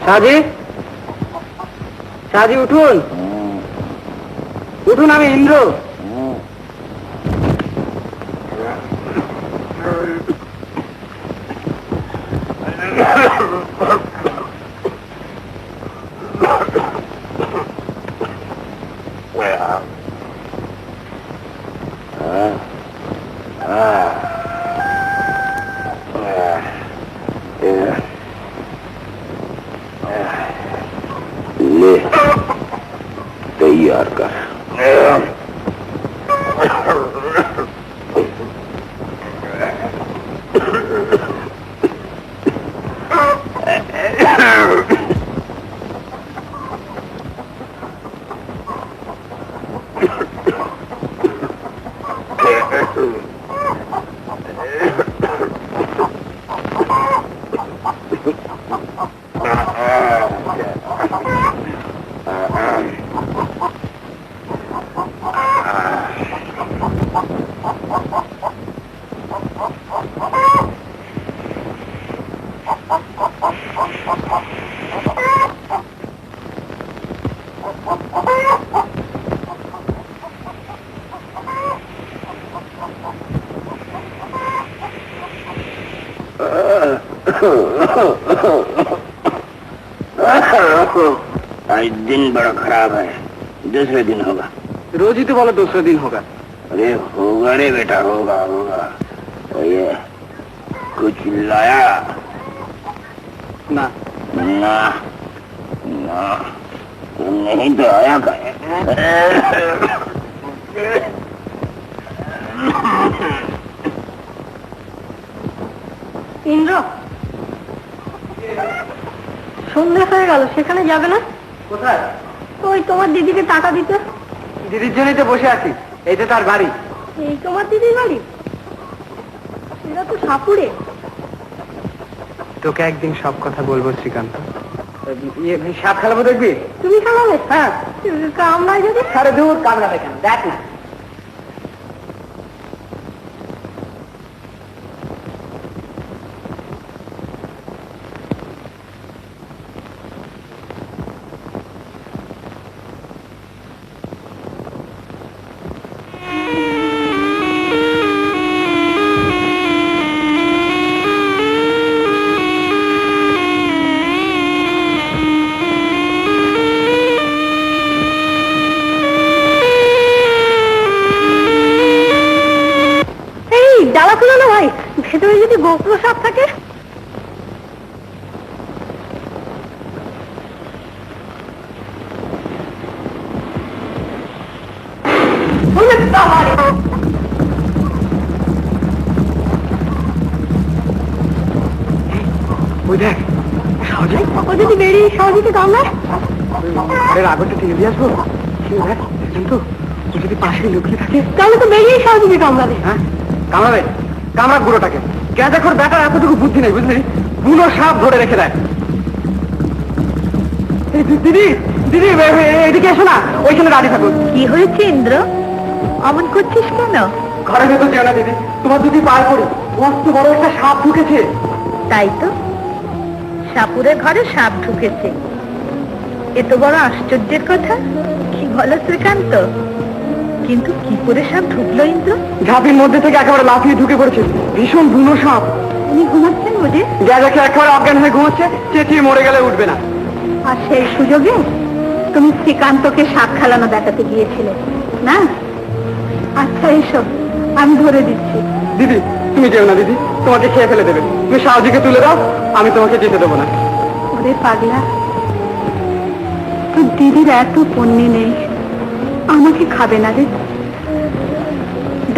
সাজি, সাজি উঠুন, উঠুন, আমি ইন্দ্র। ले तैयार कर। आज दिन बड़ा खराब है, दूसरे दिन होगा। रोज ही तो बोलो दूसरे दिन होगा। अरे होगा रे बेटा, होगा होगा। तो ये कुछ लाया? ना ना ना, नहीं तो आया का। ইন্দ্র, সন্ধ্যা হয়ে গেল, সেখানে যাবে না? কোথায়? ওই তোমার দিদিকে টাকা দিতে। দিদির জন্যই তো বসে আছি, এই তো তার বাড়ি। এই তোমার দিদির বাড়ি? এরা তো সাপুড়ে। তোকে একদিন সব কথা বলবো শ্রীকান্ত। সাপ খেলাবো, দেখবি? তুমি খেলাবে? হ্যাঁ। কামড়ায় যদি? সারে দূর, কামড়াবে কেন, দেখ না। ডালা খুলো না ভাই, ভেতরে যদি গোকুল সাপ থাকে। ওই দেখ, সহজে ও যদি বেরিয়ে সহজে কামড়ায়, আগরটা টেনে দিয়ে আসবো। দেখ কিন্তু ও যদি পাশে লুকিয়ে থাকে, তাহলে তো বেরিয়ে সহজে কামড়াবে। হ্যাঁ কামড়াবে, কামড়া বুড়োটাকে। গেঁজাখোর ব্যাটার এতটুকু বুদ্ধি নেই, বুঝলি? বুনো সাপ ধরে রেখে দেয়। দিদি, দিদি এদিকে এসো না, ওইখানে দাঁড়িয়ে থাকুন। কি হয়েছে ইন্দ্র, অমন করছিস কেন? ঘরের ভেতর যেও না দিদি, তোমার দুটি পার করি, মস্ত বড় একটা সাপ ঢুকেছে। তাই তো, সাপুরের ঘরে সাপ ঢুকেছে, এ তো বড় আশ্চর্যের কথা। কি বলো শ্রীকান্ত, কিন্তু কি করে সাপ ঢুকলো ইন্দ্র? ঝাঁপির মধ্যে থেকে একেবারে লাফিয়ে ঢুকে পড়েছে, ভীষণ বুনো সাপ। উনি ঘুমাচ্ছেন বুঝে? গেঁজাকে একেবারে অজ্ঞান হয়ে ঘুমাচ্ছে, চেঁচিয়ে মরে গেলে উঠবে না। আর সেই সুযোগে তুমি শ্রীকান্তকে সাপ খেলানো দেখাতে গিয়েছিলে না? আচ্ছা এসো, আমি ধরে দিচ্ছি। দিদি তুমি যেও না দিদি, তোমাকে খেয়ে ফেলে দেবে। তুমি সাহায্যকে তুলে দাও, আমি তোমাকে যেতে দেবো না। ওরে পাগলা, তোর দিদির এত পুণ্যি নেই, আমাকে খাবে না রে।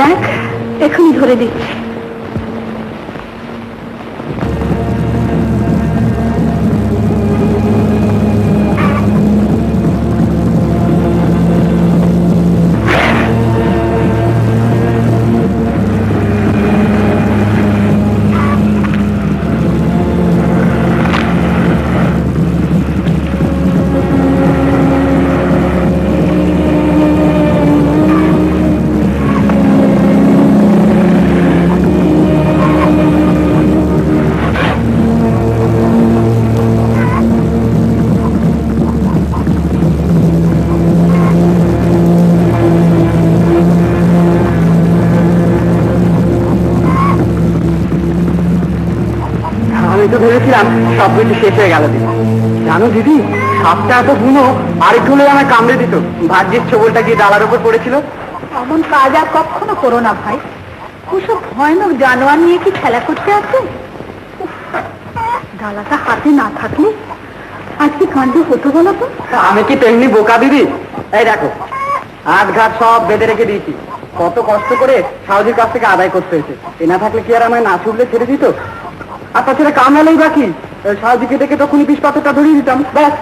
দেখ এখনই ধরে দিচ্ছি। আমি তো ভেবেছিলাম সব কিছু শেষ হয়ে গেল দিদি। জানো দিদি, সাপটা এত বুনো, আরেকটু হলে আমায় কামড়ে দিত। ভাগ্যের ছবলটা গিয়ে ডালার উপর পড়েছিল। এমন কাজ আর কখনো করো না ভাই। ওসব ভয়ানক জানোয়ার নিয়ে কি খেলা করতে আছে? উফ, ডালাটা হাতে না থাকলে আজকে কাণ্ড হতো বলো তো। আমি কি তেমনি বোকা দিদি? এই দেখো, আট ঘাট সব বেঁধে রেখে দিয়েছি। কত কষ্ট করে সাউজির কাছ থেকে আদায় করতে হয়েছে। এ না থাকলে কি আর আমায় না ছুটলে ছেড়ে দিত? আর তাছাড়া কামড়ালেই বাকি, সাউজিকে দেখে তখনই বিষ পাথরটা ধরিয়ে দিতাম, ব্যাস।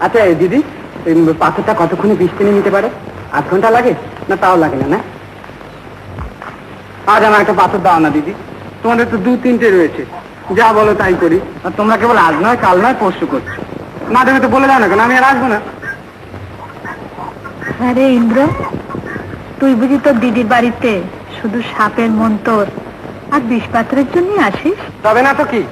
আচ্ছা দিদি, এই পাথরটা কতক্ষণে বিষ টেনে নিতে পারে? 8 ঘন্টা লাগে? না তাও লাগে না? না, আজ আমার একটা পাথর দাও না দিদি। তোমাদের তো 2-3টে রয়েছে, যা বলো তাই করি। আর তোমরা কেবল আজ নয় কাল নয় পরশু করছো। মাধ্যমে তো বলে দাও না কেন, আমি আর আসবো না। আরে ইন্দ্র, তুই বুঝি তোর দিদির বাড়িতে শুধু সাপের মন্তর আর বিষপাত্রের জন্যই আসিস? তবে না তো কি,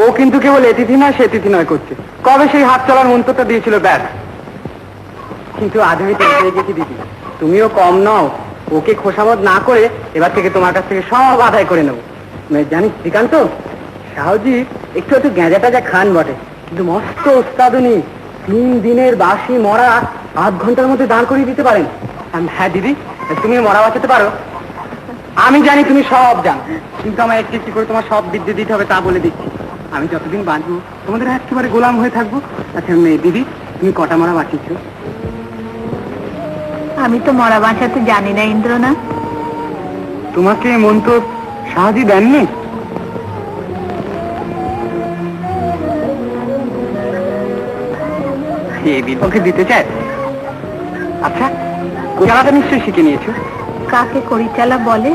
ও কিন্তু কেবল এ তিথি নয় সে তিথি নয় করছে। কবে সেই হাত চলার মন্ত্রটা দিয়েছিল, ব্যাস। কিন্তু আজ আমি পেয়ে গেছি দিদি, তুমিও কম নও। ওকে খোসামত না করে এবার থেকে তোমার কাছ থেকে সব আদায় করে নেবো। জানিস শ্রীকান্ত, সাহজি একটু একটু গেঁজা টাজা খান বটে, কিন্তু মস্ত উস্তাদুনি। 3 দিনের বাসি মরা 8 ঘন্টার মধ্যে দাঁড় করিয়ে দিতে পারেন। হ্যাঁ দিদি, তুমি মরা বাঁচাতে পারো। আমি জানি তুমি সব জানো, কিন্তু আমায় একটু একটু করে তোমার সব বিদ্যে দিতে হবে, তা বলে দিচ্ছি। আমি যতদিন বাঁচবো তোমাদের একেবারে গোলাম হয়ে থাকবো। আচ্ছা দিদি, তুমি কটা মরা বাঁচিয়েছ? আমি তো মরা বাঁচাতে জানি না ইন্দ্র। না, তোমাকে মন্ত্র সাহায্য দেননি? এই বিপক্ষে দিতে চায়? আচ্ছা, কোথাটা নিশ্চয়ই শিখে নিয়েছো। কাকে করিচালা বলে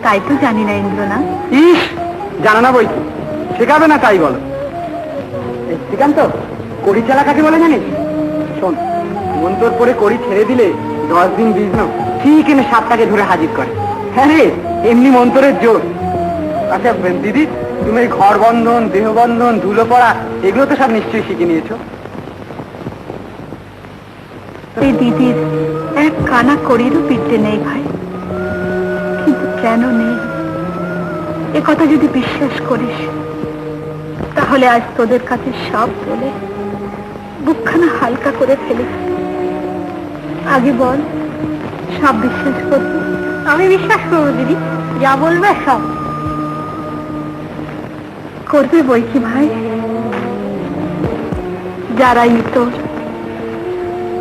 তাই তো জানি না ইন্দ্র। না, ইস, জানো না বই কি, শেখাবে না তাই বলো। শ্রীকান্ত, কড়ি চালা কাকে বলে জানিস? শোন, মন্তর পরে কড়ি ছেড়ে দিলে 10 দিন বিঘ্ন ঠিক এনে সাপটাকে ধরে হাজির করে। হ্যাঁ রে, এমনি মন্তরের জোর। আচ্ছা দিদি, তুমি এই ঘর বন্ধন, দেহ বন্ধন, ধুলো পড়া, এগুলো তো সব নিশ্চয়ই শিখে নিয়েছো। এই দিদির এক কানা করিরও পিঠতে নেই ভাই। কিন্তু কেন নেই এ কথা যদি বিশ্বাস করিস, তাহলে আজ তোদের কাছে সব বলে বুকখানা হালকা করে ফেলিস। আগে বল, সব বিশ্বাস করবি? আমি বিশ্বাস করবো দিদি, যা বলবে সব করবে বই কি ভাই। যারাই তোর,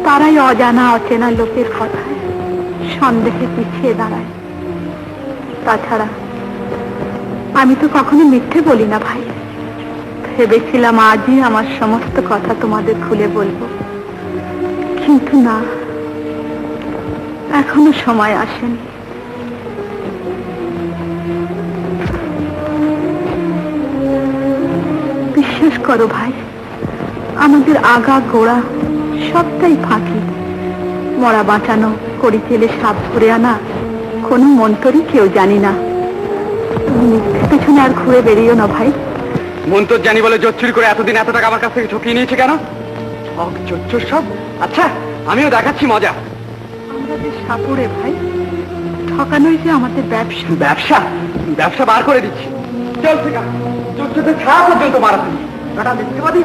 তারাই অজানা অচেনা লোকের কথায় সন্দেহে পিছিয়ে দাঁড়ায়। তাছাড়া আমি তো কখনো মিথ্যে বলি না ভাই। ভেবেছিলাম আজই আমার সমস্ত কথা তোমাদের খুলে বলবো, কিন্তু না, এখনো সময় আসেনি। বিশ্বাস করো ভাই, আমাদের আগা গোড়া সবটাই ফাঁকি। মরা বাঁচানো, কড়ি চেলে সাপ ধরে আনা, কোনো মন্তরই কেউ জানি না। তুমি মিথ্যে পেছনে আর ঘুরে বেরিও না ভাই। মন্তর জানি বলে জোর চুরি করে এতদিন এত টাকা আমার কাছ থেকে ঠকিয়ে নিয়েছে কেন? ঠক চোর সব। আচ্ছা, আমিও দেখাচ্ছি মজা। আমরা যে সাপুরে ভাই, ঠকানোই যে আমাদের ব্যবসা। ব্যবসা? ব্যবসা বার করে দিচ্ছি। চল থেকে চোর চোরদের ছাড়া পর্যন্ত মারাতে টাকা দিতে পারি।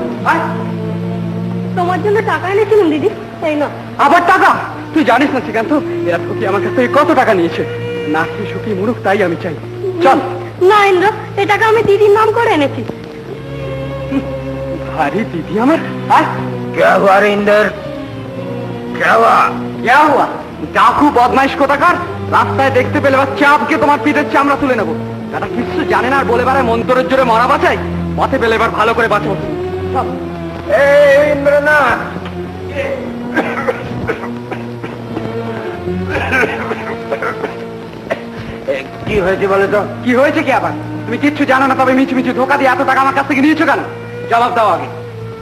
তোমার জন্য টাকা এনেছিলাম দিদি, তাই না? আবার টাকা? তুই জানিস না শ্রীকান্ত, এরা ঠকি আমার কাছ থেকে কত টাকা নিয়েছে। নাচি সুখী মুরুখ, তাই আমি চাই। চল। না ইন্দ্র, এই টাকা আমি দিদির নাম করে এনেছি। ভারী দিদি আমার। क्या हुआ रे इंदर, क्या हुआ? क्या हुआ? ডাকু বদমাইশ কোথাকার, রাস্তায় দেখতে পেলে বা চাপকে তোমার পিঠের চামড়া তুলে নেবো। দাদা কিছু জানে না আর বলে বেড়ায় মন্তরের জোরে মরা বাঁচাই। পথে পেলে এবার ভালো করে বাঁচাবো। ইন্দ্রনাথ, কি হয়েছে বলে তো? কি হয়েছে কি আবার? তুমি কিচ্ছু জানো না, তবে মিছু মিছু ধোকা দিয়ে এত টাকা আমার কাছ থেকে নিয়েছো কেন? জবাব দাও আগে।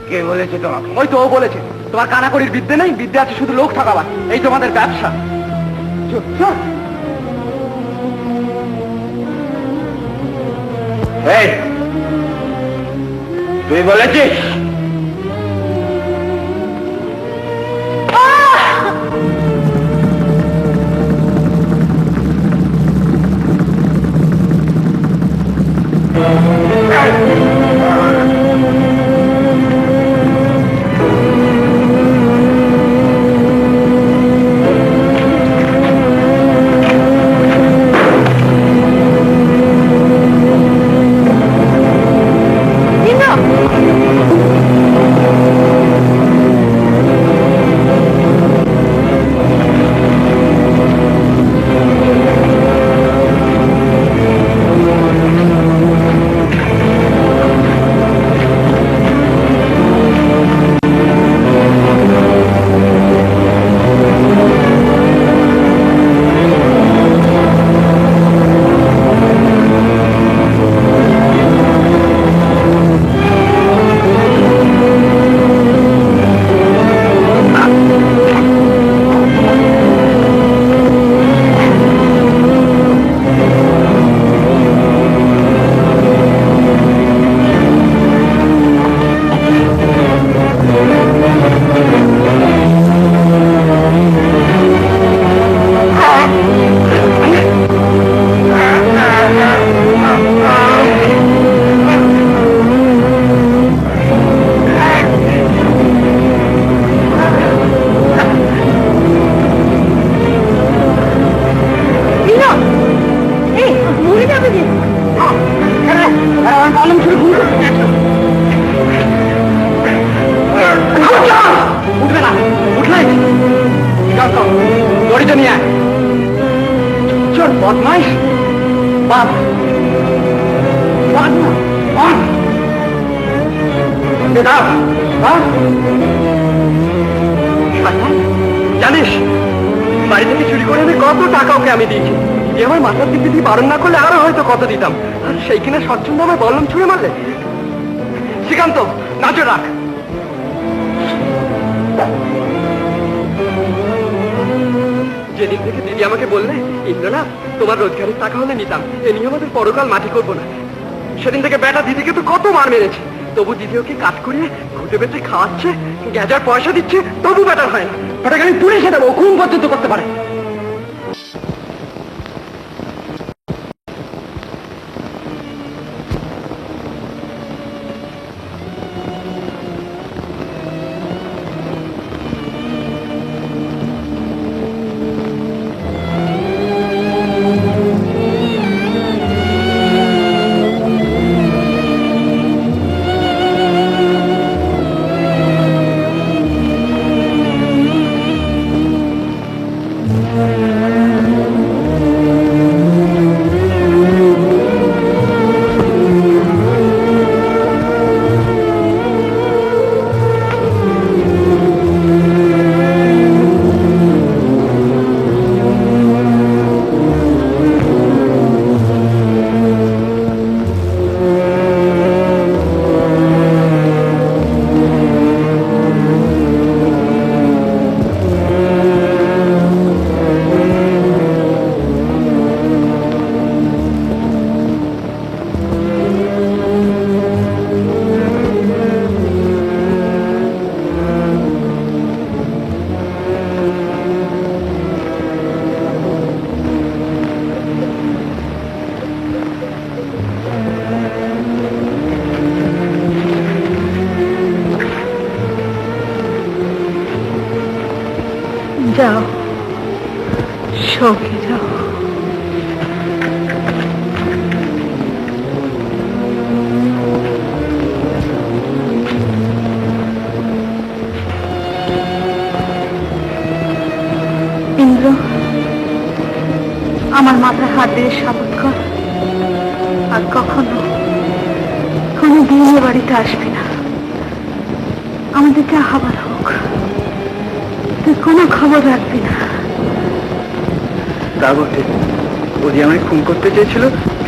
কে বলেছে তোমাকে? ওই তো ও বলেছে, তোমার কানাকড়ির বিদ্যে নেই, বিদ্যে আছে শুধু লোক ঠকাবার। এই তোমাদের ব্যবসা। চুপ চুপ। এই, তুই বলেছিস? জানিস বাড়ি থেকে চুরি করে এনে কত টাকা ওকে আমি দিয়েছি, যে আমার মাথার দিক দিয়ে বারণ না করলে আরো হয়তো কত দিতাম, আর সেই কিনা স্বচ্ছন্দ আমার বললাম ছুঁড়ে মারলে। শ্রীকান্ত, নাচো রাখ। যেদিন থেকে দিদি আমাকে বললে, ইন্দ্রনাথ তোমার রোজগারের টাকা হলে নিতাম, এ নিয়ে আমাদের পরকাল মাটি করবো না, সেদিন থেকে বেটা দিদিকে তো কত মার মেরেছে, তবু দিদি ওকে কাজ করিয়ে ঘুটে বেঁচে খাওয়াচ্ছে, গ্যাজার পয়সা দিচ্ছে, তবু বেটার হয় না। বেটাকে আমি পুলিশে দেবো, খুন পর্যন্ত করতে পারে। যাও, শোকে যাও। ইন্দ্র, আমার মাথায় হাত দিয়ে শপথ কর, আর কখনো কোনো দিন এ বাড়িতে আসবি না। আমাদের যা হবার হোক, তুই কোনো খবর রাখবি না। তা বটে, ও যে আমায় খুন করতে চেয়েছিল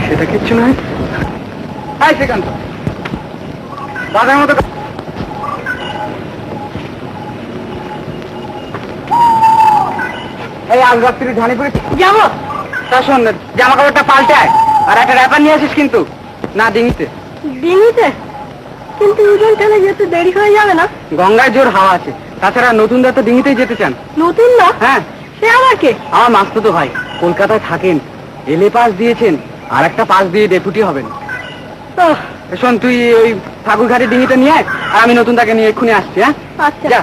সেটা কিচ্ছু নয়। হাই শ্রীকান্ত, দাদার মতো এই আজ রাত্রি ধানিপুরে যাবো। তা শোন, জামা কাপড়টা পাল্টায় আর একটা র্যাপার নিয়ে আসিস কিন্তু। না, ডিঙিতে। ডিঙিতে? কিন্তু উজন টেনে যেতে দেরি হয়ে যাবে না? গঙ্গায় জোর হাওয়া আছে, তাছাড়া নতুন দা তো ডিঙিতেই যেতে চান। নতুন না? হ্যাঁ। সে আমার কে? আমার মাস্তুতো ভাই, কলকাতায় থাকেন, এলে পাস দিয়েছেন, আর একটা পাস দিয়ে ডেপুটি হবেন। শোন, তুই ওই ঠাকুর ঘাটের ডিঙিটা নিয়ে আয়, আর আমি নতুন তাকে নিয়ে এক্ষুনি আসছি। হ্যাঁ, আচ্ছা। যা।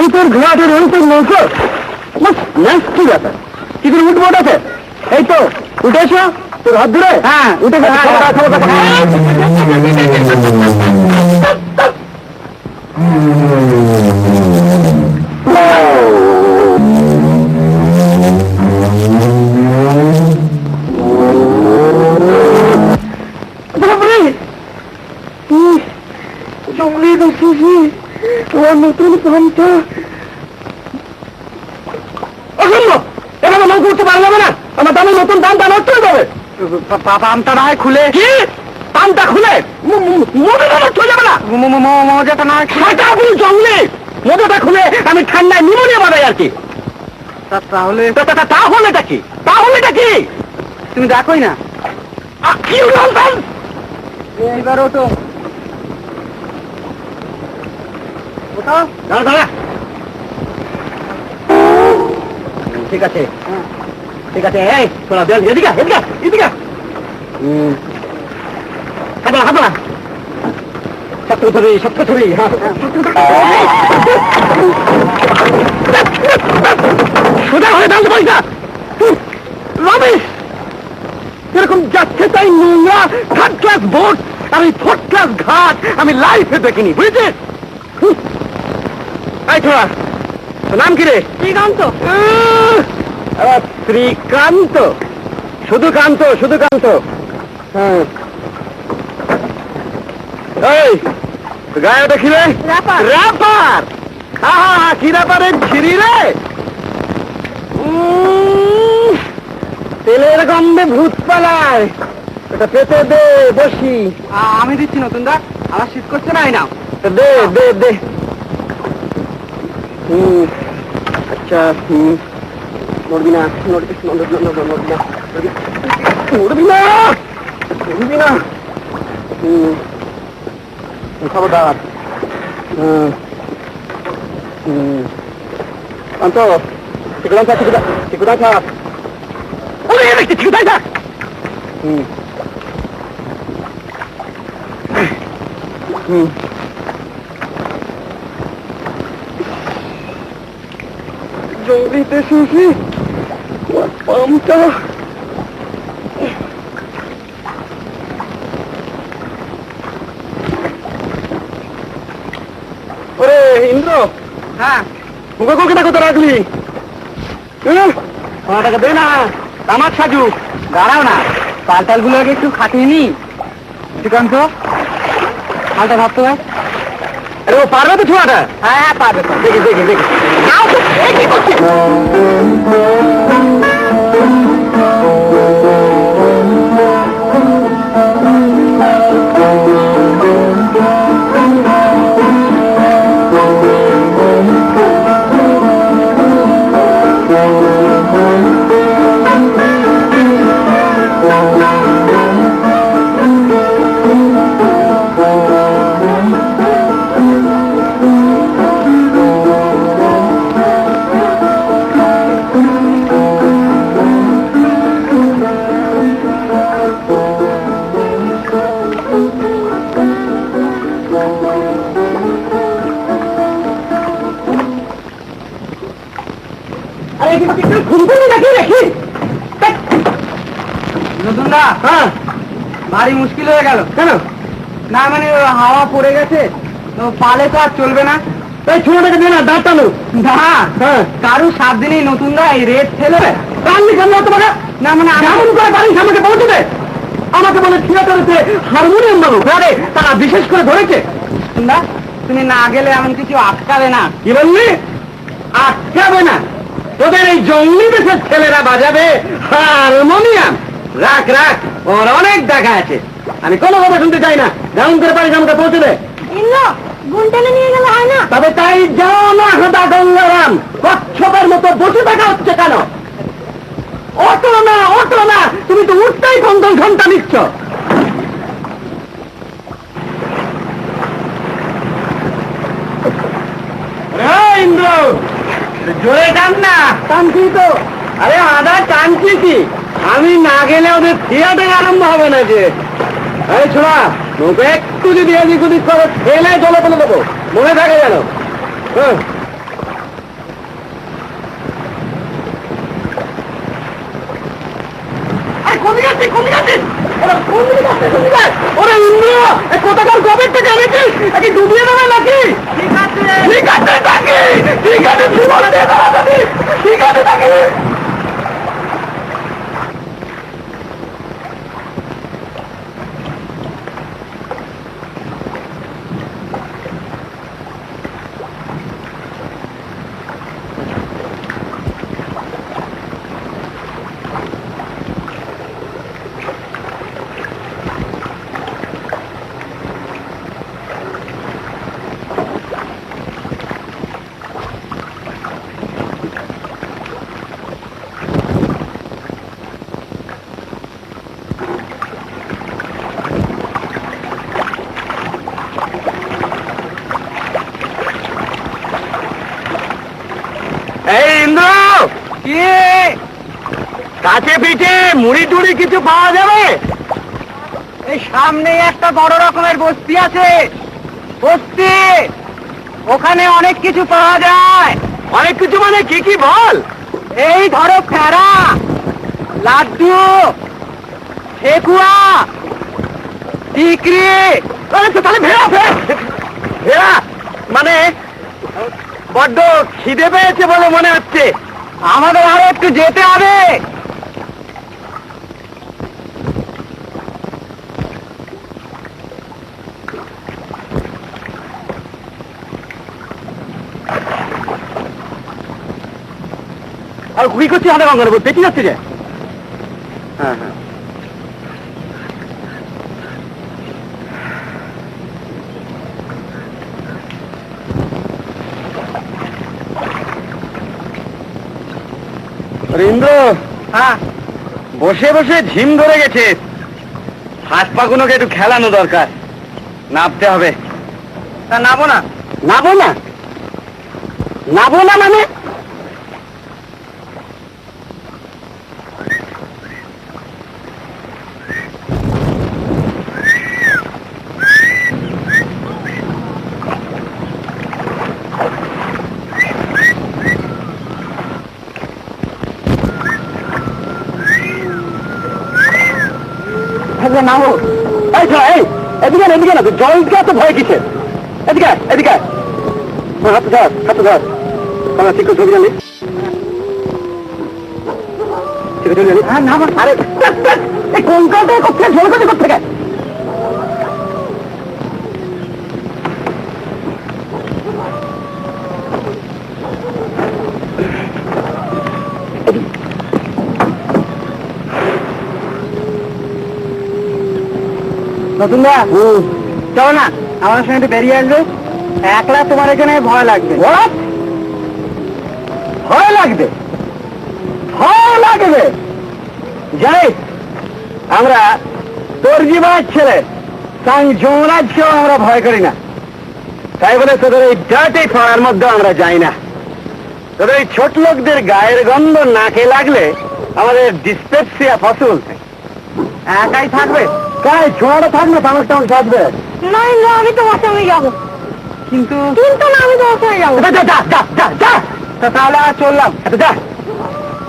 এই তোর ঘোড়াটির ওই তোর নৌকো, কি ব্যাপার? কি করে উঠবো ওটাতে? এই তো উঠে এসো, তোর হাত ধরে। হ্যাঁ, উঠে তোমার নতুন পান্তা এভাবে নৌকো উঠতে পারলাম না। আমার দামে নতুন পান্তা নষ্ট হয়ে যাবে। পামটা না হয় খুলে, কি পামটা খুলে মোজাটা নষ্ট হয়ে যাবে না? মোজাটা না জঙ্গলে মোজাটা খুলে আমি ঠান্ডায় নিমোনিয়া বানাই আর কি। তাহলে তাহলেটা কি? তাহলেটা কি তুমি দেখোই না? কি এইবার ওটো ঠিক আছে, ঠিক আছে। এই শোনা, এদিকে এদিকে এদিকে হাতলা সত্য ধরি, সত্য ধরি। সোজা হয়ে দাম পয়সা রমেশ, এরকম যাচ্ছে তাই নোংরা থার্ড ক্লাস বোট আর এই ফোর্থ ক্লাস ঘাট আমি লাইফে দেখিনি, বুঝেছিস? এই ছোড়া, নাম কি রে? শ্রীকান্ত। শ্রীকান্ত, শুধু কান্ত, শুধু কান্ত। এই গায়ে দেখিলে র্যাপার, কি র্যাপারের ছিড়ি রে, তেলের গন্ধে ভূত পালায়, এটা পেতে দে বসি। আমি দিচ্ছি নতুন দা, আমার শীত করছে না। না দে দে দে। আচ্ছা, নড়বি না, নড়বি না, নড়বি না, নড়বি না। খবরদার। অন্ত ঠিকুদান থাক, ঠিকুদান থাক, ঠিকুদান থাক। জঙ্গলিতে শুনছি পামটা ওরে ইন্দ্র। হ্যাঁ, মুখে কলকাতা কত রাখলি? টাকা দে না, আমার সাজু। দাঁড়াও না, পাল্টাল গুলো আগে একটু খাটিয়ে নি। শ্রীকান্ত, পাল্টা ভাবতে হয়। আরে ও পারবে তো ছোঁয়াটা? হ্যাঁ পারবে। দেখি দেখি দেখি। ঘুম করবি নাকি দেখি নতুন দা, হ্যাঁ ভারী মুশকিল হয়ে গেল। কেন না মানে হাওয়া পড়ে গেছে, তো পালে তো আর চলবে না। এই ছোটটাকে দিয়ে না দাঁড় টানো না, হ্যাঁ কারু 7 দিনেই নতুন দা এই রেট ঠেলে। কান্দি কেন তোমাকে না মানে কেমন করে বাড়ির সামনে পৌঁছে দেয় আমাকে বলে থিয়েটারেতে হারমোনিয়াম মানুষ আরে তারা বিশেষ করে ধরেছে নতুন দা, তুমি না গেলে এমন কিছু আটকাবে না। কি বললি আটকাবে না তোদের এই জঙ্গলি দেশের ছেলেরা বাজাবে হারমোনিয়াম রাখ রাখ ওর অনেক দেখা আছে আমি কোনো কথা শুনতে চাই না যেমন করে পারিস আমাকে পৌঁছে দে বোন টেনে নিয়ে গেলে হয় না? তবে তাই যাও না হাদা গঙ্গারাম কচ্ছপের মতো বসে থাকা হচ্ছে কেন ওঠো না তুমি তো উঠতেই ঘন্টা নিচ্ছ ইন্দ্র জোরে টান না টানছি তো আরে আদা টানছি কি আমি না গেলে ওদের থিয়েটার আরম্ভ হবে না যে আরে ছোড়া নোকে একটু যদি এদিক ওদিক করো ঠেলে জলে ফেলে দেবো মনে থাকে যেন হ্যাঁ ওরা ইন্দ্র কোথাকার গবের থেকে এনেছিস একে ডুবিয়ে দেবে নাকি ঠিক আছে ঠিক আছে ঠিক আছে নাকি এই ইন্দ্র কি কাছে পিঠে মুড়ি টুড়ি কিছু পাওয়া যাবে এই সামনেই একটা বড় রকমের বস্তি আছে, বস্তি, ওখানে অনেক কিছু পাওয়া যায়। অনেক কিছু মানে কি কি বল এই ধরো ফেরা, লাড্ডু, ঠেকুয়া, টিকরি। তাহলে ভেড়া মানে বড্ড খিদে পেয়েছে বলে মনে হচ্ছে আমাদের আরো একটু যেতে হবে। আর কি করছি আধা গঙ্গার উপর দেখি যাচ্ছে যে হ্যাঁ হ্যাঁ ইন্দ্র হ্যাঁ, বসে বসে ঝিম ধরে গেছে হাত পাগুলোকে একটু খেলানো দরকার নাবতে হবে তা নাবো না। নাবো না মানে নামো এই ছোড়া এই এদিকে না জলকে এত ভয় কিসের এদিকে হাতে ধর আমরা ঠিক করে ছবি জানি হ্যাঁ না আরে এই কলকাতা করছে ঝোল করছে কোথেকে নতুন দা, চলো না আমার সঙ্গে একটু বেরিয়ে আসবে। একলা তোমার এখানে ভয় লাগবে। ভয় লাগবে যাই আমরা তোর জীবনের ছেলে তাই যমরাজকেও আমরা ভয় করি না তাই বলে তোদের এই ডার্টি পাড়ার মধ্যে আমরা যাই না তোদের এই ছোট লোকদের গায়ের গন্ধ নাকে লাগলে আমাদের ডিসপেপসিয়া ফসল একাই থাকবে? তাই ছোঁয়াটা থাকবে তামাক টামাক থাকবে না আমি তোমার সঙ্গে যাবো। কিন্তু না আমি তোমার সঙ্গে যাবো। যা তাহলে আর চললাম। যা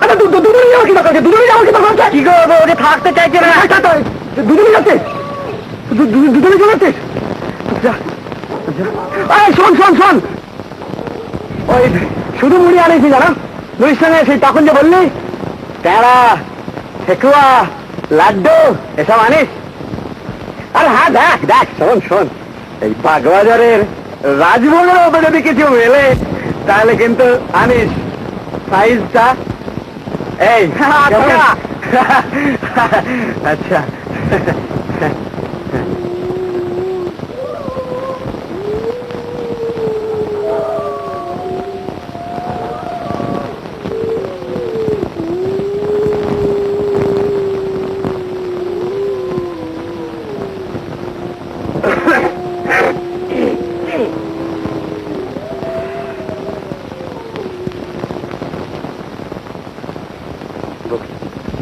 আচ্ছা দুজনে যাওয়া কি দরকার আছে? দুজনে যাওয়া কি দরকার আছে? কি করবো? ওকে থাকতে চাইছে না। দুজনে যাচ্ছে, দুজনে চলে শোন শোন শোন, ওই শুধু মুড়ি আনেছি জানো, মুড়ির সঙ্গে সেই তখন যে বললি প্যাড়া, ঠেকুয়া, লাড্ডু এসব আনিস? আরে হ্যাঁ দেখ দেখ, শোন শোন, এই বাগবাজারের রাজভোগের মতো যদি কিছু মেলে তাহলে কিন্তু আনিস। সাইজটা এই আচ্ছা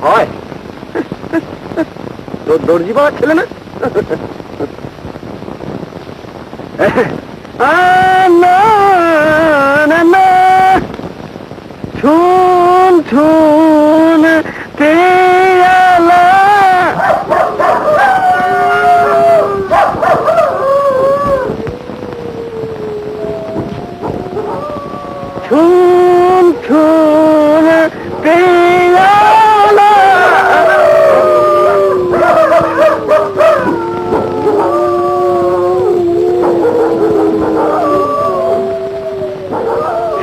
হয় দর্জি বাবার ছেলে না? ছুন ছুন পেয়ালা ছুন ছুন পেয়ালা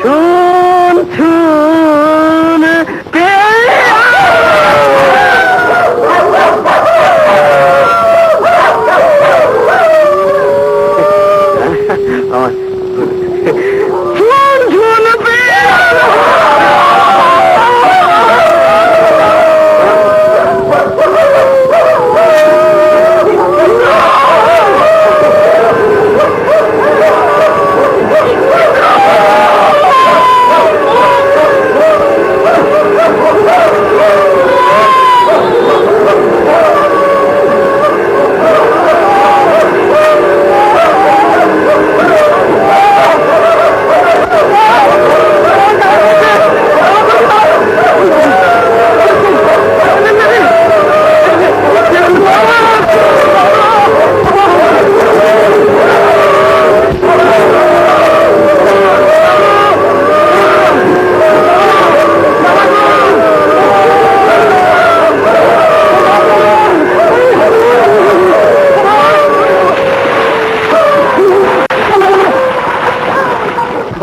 ছুন ছুন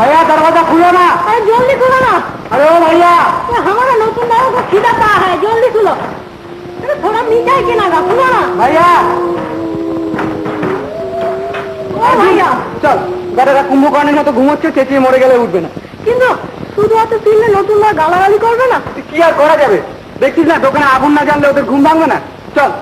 भैया दरवाजा खुलो ना। अरे जल्दी खुलो ना। अरे ओ भैया, हमारा नौतन दारों को खिदा पड़ा है, जल्दी खुलो। अरे थोड़ा मीठा के ना खुलो ना। भैया ओ भैया চল, বেটারা কুম্ভকর্ণের মতো ঘুমোচ্ছে, চেঁচিয়ে মরে গেলে উঠবে না। কিন্তু শুধু এত ফিরলে নতুন দা গালাগালি করবে না? কি আর করা যাবে, দেখছিস না দোকানে আগুন না জানলে ওদের ঘুম ভাঙবে না। চল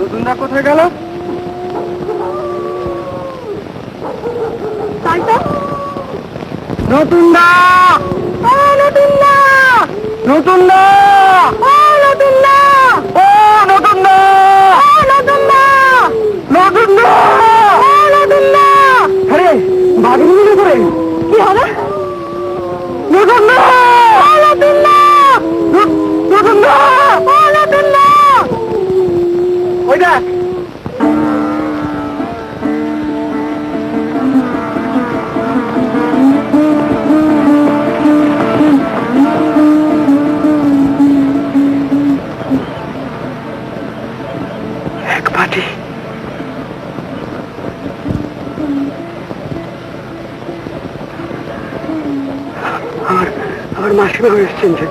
নতুনদা কোথায় গেল? তাই তো। নতুনদা, ও নতুনদা, নতুনদা, ও নতুনদা, ও নতুনদা, ও নতুনদা, নতুনদা। ও নতুনদা। আরে ভাগিনি মিলে করে কি হবে? নতুনদা, ও নতুনদা, নতুনদা, ও নতুনদা। ওই দেখ এক পাটি। আমার মাসিমা এসছেন যে,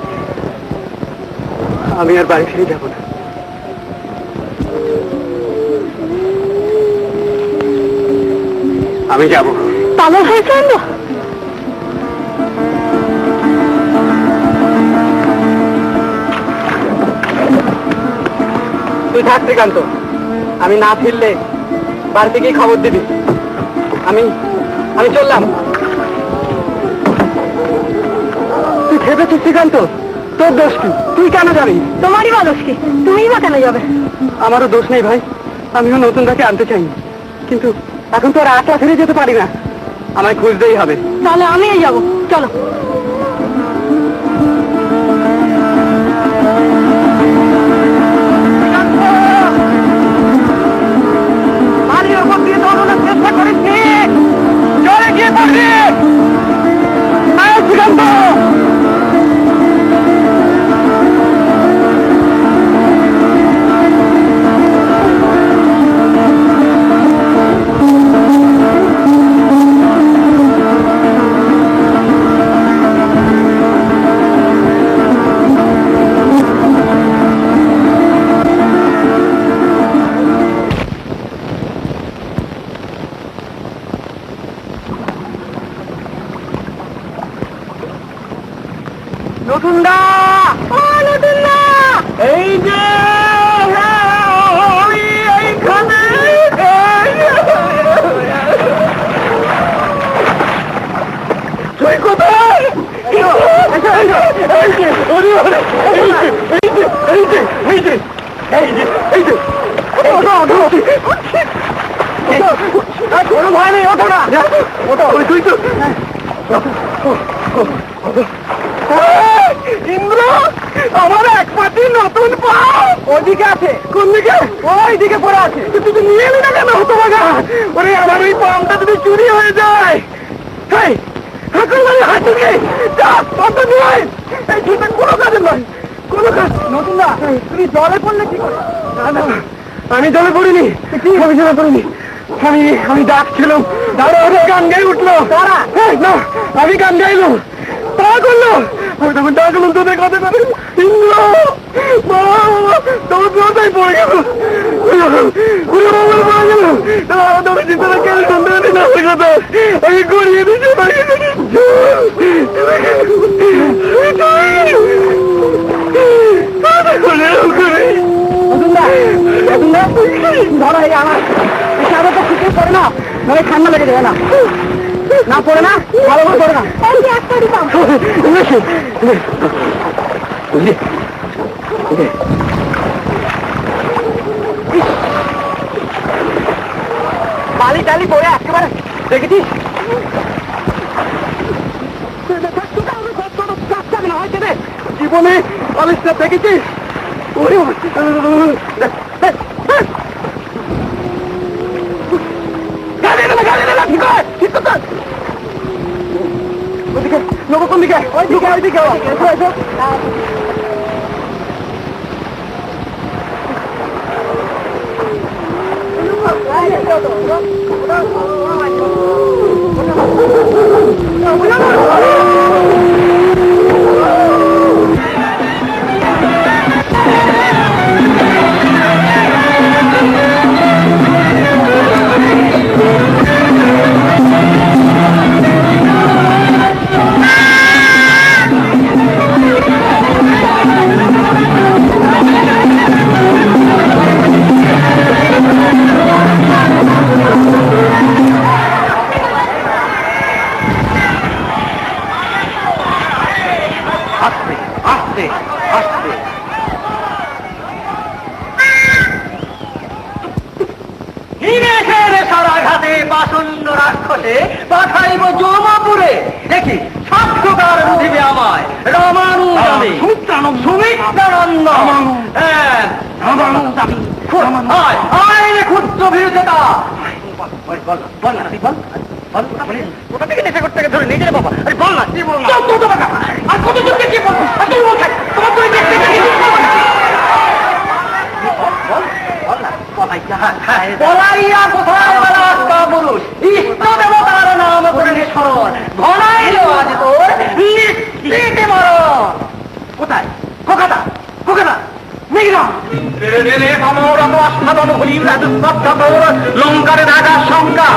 আমি আর বাড়ি ফিরে যাব না। আমি যাব। পাগল হয়েছে আমরা? তুই থাক শ্রীকান্ত, আমি না ফিরলে বাড়িতে গিয়ে খবর দিবি। আমি আমি চললাম। তুই ভেবেছিস শ্রীকান্ত, তোর দোষ কি? তুই কেন যাবি? তোমারই বা দোষ কি? তুমিই বা কেন যাবে? আমারও দোষ নেই ভাই, আমিও নতুন তাকে আনতে চাই, কিন্তু এখন তো আর একলা ফিরে যেতে পারি না, আমায় খুঁজতেই হবে। তাহলে আমিই যাবো, চলো। বাড়ির ওপর দিয়ে দৌড়ানোর চেষ্টা করেছি, চলে গিয়ে পড়বি। শ্রীকান্ত, নতুনদা, ও নতুনদা, এই যে আমি এইখানে। তুই কোথায়? কোনো ভয় নেই, ওঠো না, ওটা তুই তো। ইন্দ্র, আমার এক পাটি নতুন পাও ওদিকে আছে। কোন দিকে? ওই দিকে পড়ে আছে। তুই তো নিয়ে এলি না কেন? তোমাকে ওরে, আমার ওই পামটা যদি চুরি হয়ে যায়। কোনো কাজে নয়, কোনো কাজ। নতুন না, তুমি জলে পড়লে কি করে? না, আমি জলে পড়িনি। আমি জলে পড়িনি, আমি ডাকছিলাম, দাঁড়া ওদের গান গায়ে উঠলো। তারা না, আমি গান গাইলাম, তা করলো। আমি তখন ডাকলাম তোদের কথা করে, ইন্দ্র তোমার কোথায় পড়ে গেল? তোদের চিন্তা কেন সন্দেহ না কথা আমি গড়িয়ে দিচ্ছি। ধরো, এই আমার চাদর তো খুঁজে পড়ে না, নয় ঠান্ডা লেগে যাবে না। না পড়ে না, ভালো করে পড়ে না। বালি টালি পড়ে একেবারে দেখেছিস? জীবনে বালিশটা দেখেছিস? ওদিকে লোক, কোন দিকে? ওইদিকে, ওইদিকে। পাষণ্ড রাক্ষসে পাঠাইব জমাপুরে, দেখি সাক্ষ্যকার বুঝিবে আমায় রামানুজামী সুমিত্রানন্দ। আইনে ক্ষুদ্র বিরোধিতা। কোথা থেকে নেশা করতে ধরে নিজের বাবা? বল না, কি বল না? আর কত দূরকে কি বলবো? তোমার তুই দেখতে পলাইয়া কোথায় বেলা পুরুষ ইষ্ট দেবতার নাম করে স্মরণ ঘনাইল আজ তোর নিশ্চিত মরণ। কোথায়? কোকাটা, কোকাটা লঙ্কারে ঢাকার শঙ্কা।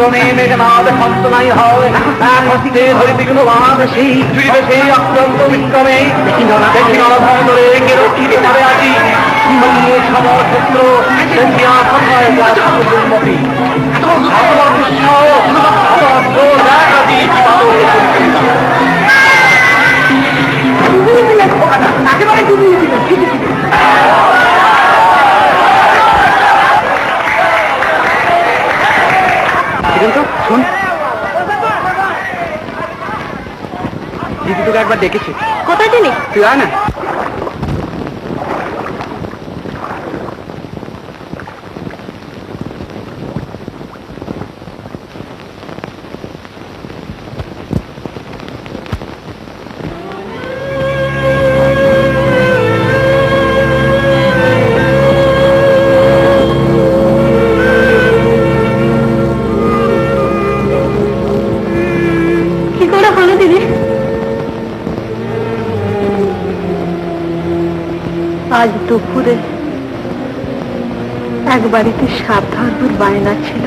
ক্রমে মেঘনাদ সন্তনাই হয় এক হস্তে ধরিতে গুণবাদ সেই ফিরিবে সেই অক্লান্ত বিক্রমে দেখি নরভরে কেরক্ষিত পারে আজি সমক্ষেত্র দেখিয়া সন্ধ্যায় যায় সমুদ্রমতি একেবারে ডুবিয়ে দিল শোন দিদি তোকে একবার দেখেছি কোথায় চিনি তুই আয় না কি করে হলো দিদি? আজ দুপুরে এক বাড়িতে সাপ ধরবার বায়না ছিল,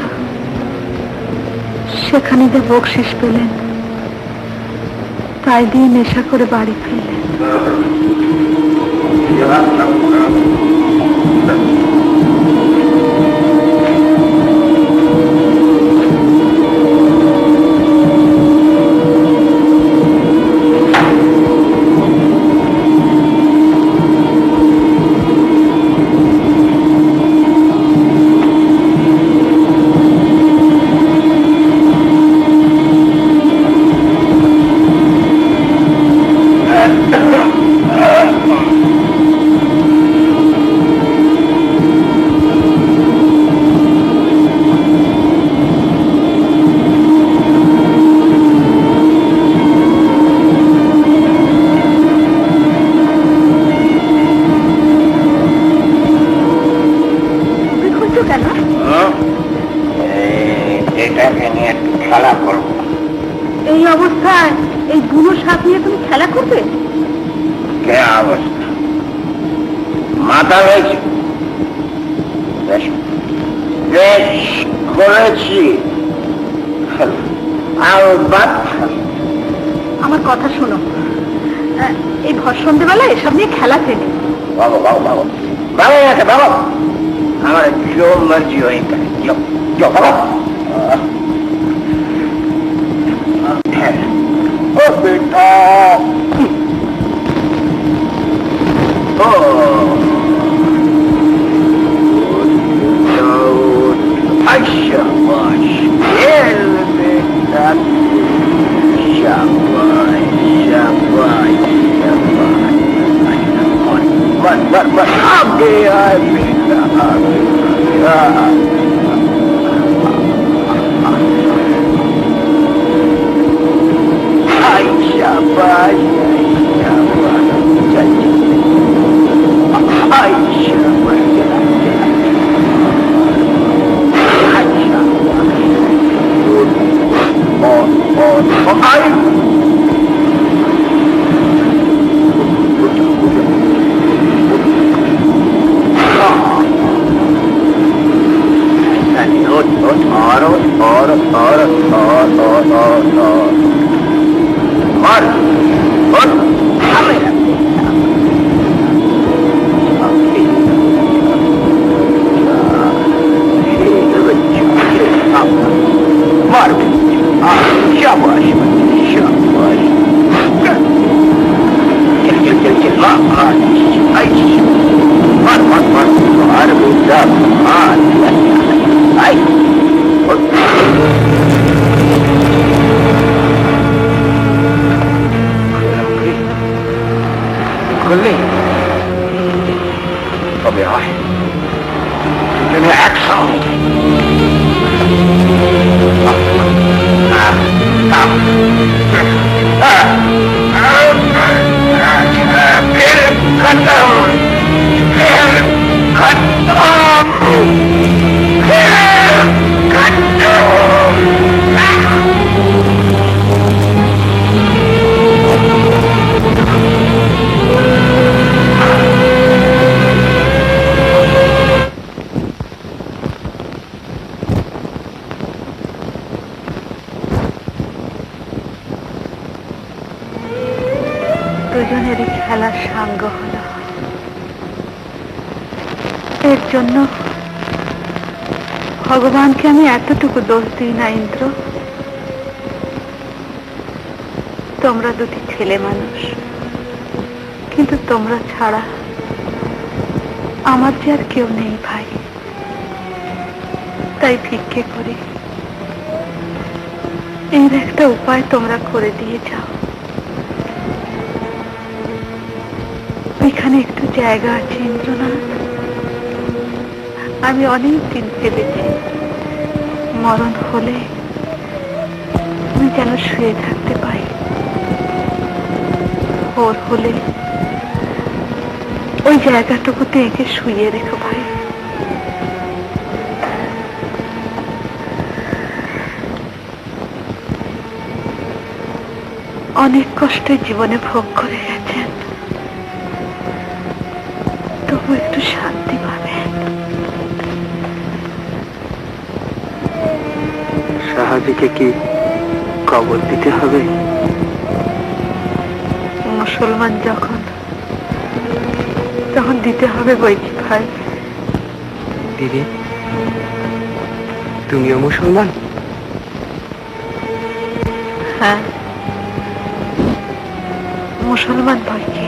সেখানে যে বকশিস পেলেন তাই দিয়ে নেশা করে বাড়ি ফিরলেন। খেলা করবো এই অবস্থায় এই বুনো সাপ নিয়ে তুমি খেলা করবে? কে অবস্থা মাথা হয়েছে বেশ করেছি আমার কথা শোনো, এই ভর সন্ধ্যেবেলা এসব নিয়ে খেলা ফেলে বাবা বাবা বাবা ভালো আছে বাবা আমার जो मर्जी हो जो बाबा ओ बेटा ओ शाबाश ये बेटा शाबाश शाबाश शाबाश बस आगे आए बेटा आई शाबाश आई शाबाश आई দুজনেরই খেলার সাঙ্গ হলো। এর জন্য ভগবানকে আমি এতটুকু দোষ দিই না ইন্দ্র। তোমরা দুটি ছেলে মানুষ, কিন্তু তোমরা ছাড়া আমার যে আর কেউ নেই ভাই। তাই ভিক্ষে করি, এর একটা উপায় তোমরা করে দিয়ে যাও। এখানে একটু জায়গা আছে ইন্দ্রনাথ, আমি অনেক দিন ভেবেছি মরণ হলে আমি যেন শুয়ে থাকতে পাই। ভোর হলে ওই জায়গাটুকুতে একে শুয়ে রেখো ভাই। অনেক কষ্টে জীবনে ভোগ করে গেছেন, তবু একটু শান্তি পাবেন। শাহাজিকে কি কবর দিতে হবে? মুসলমান যখন তখন দিতে হবে বইকি ভাই। দিদি, তুমিও মুসলমান? হ্যাঁ, মুসলমান বইকি।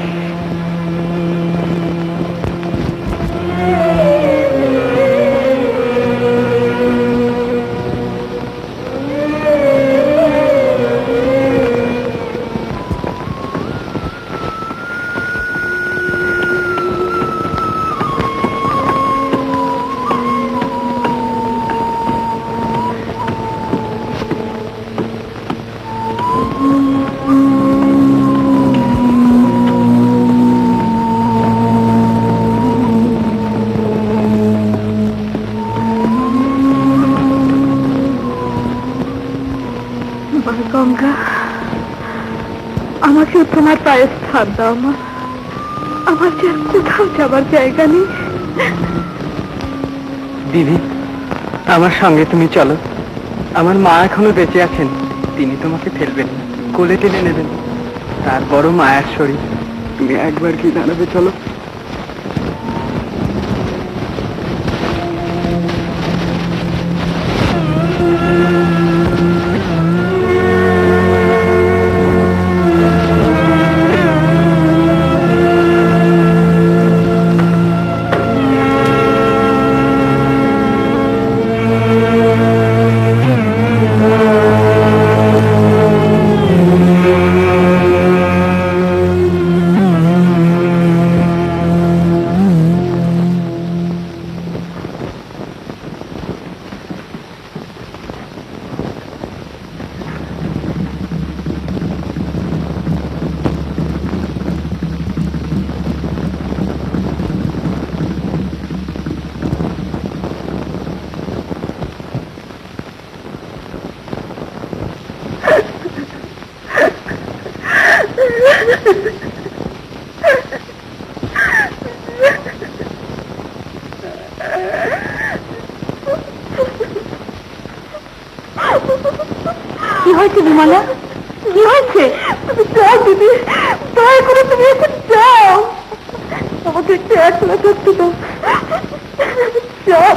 গঙ্গা, আমাকেও তোমার পায়ে স্থান দাও মা। আমার যে আর কোথাও যাবার জায়গা নেই। দিদি, আমার সঙ্গে তুমি চলো। আমার মা এখনো বেঁচে আছেন, তিনি তোমাকে ফেলবেন না, কোলে টেনে নেবেন। তার বড় মায়ের শরীর, তুমি একবার কি দাঁড়াবে? চলো। কি হয়েছে বিমলা? কি হয়েছে? তুমি যাও দিদি, দয়া করে তুমি এখন যাও, আমাকে একটু একলা করতে দাও। যাও।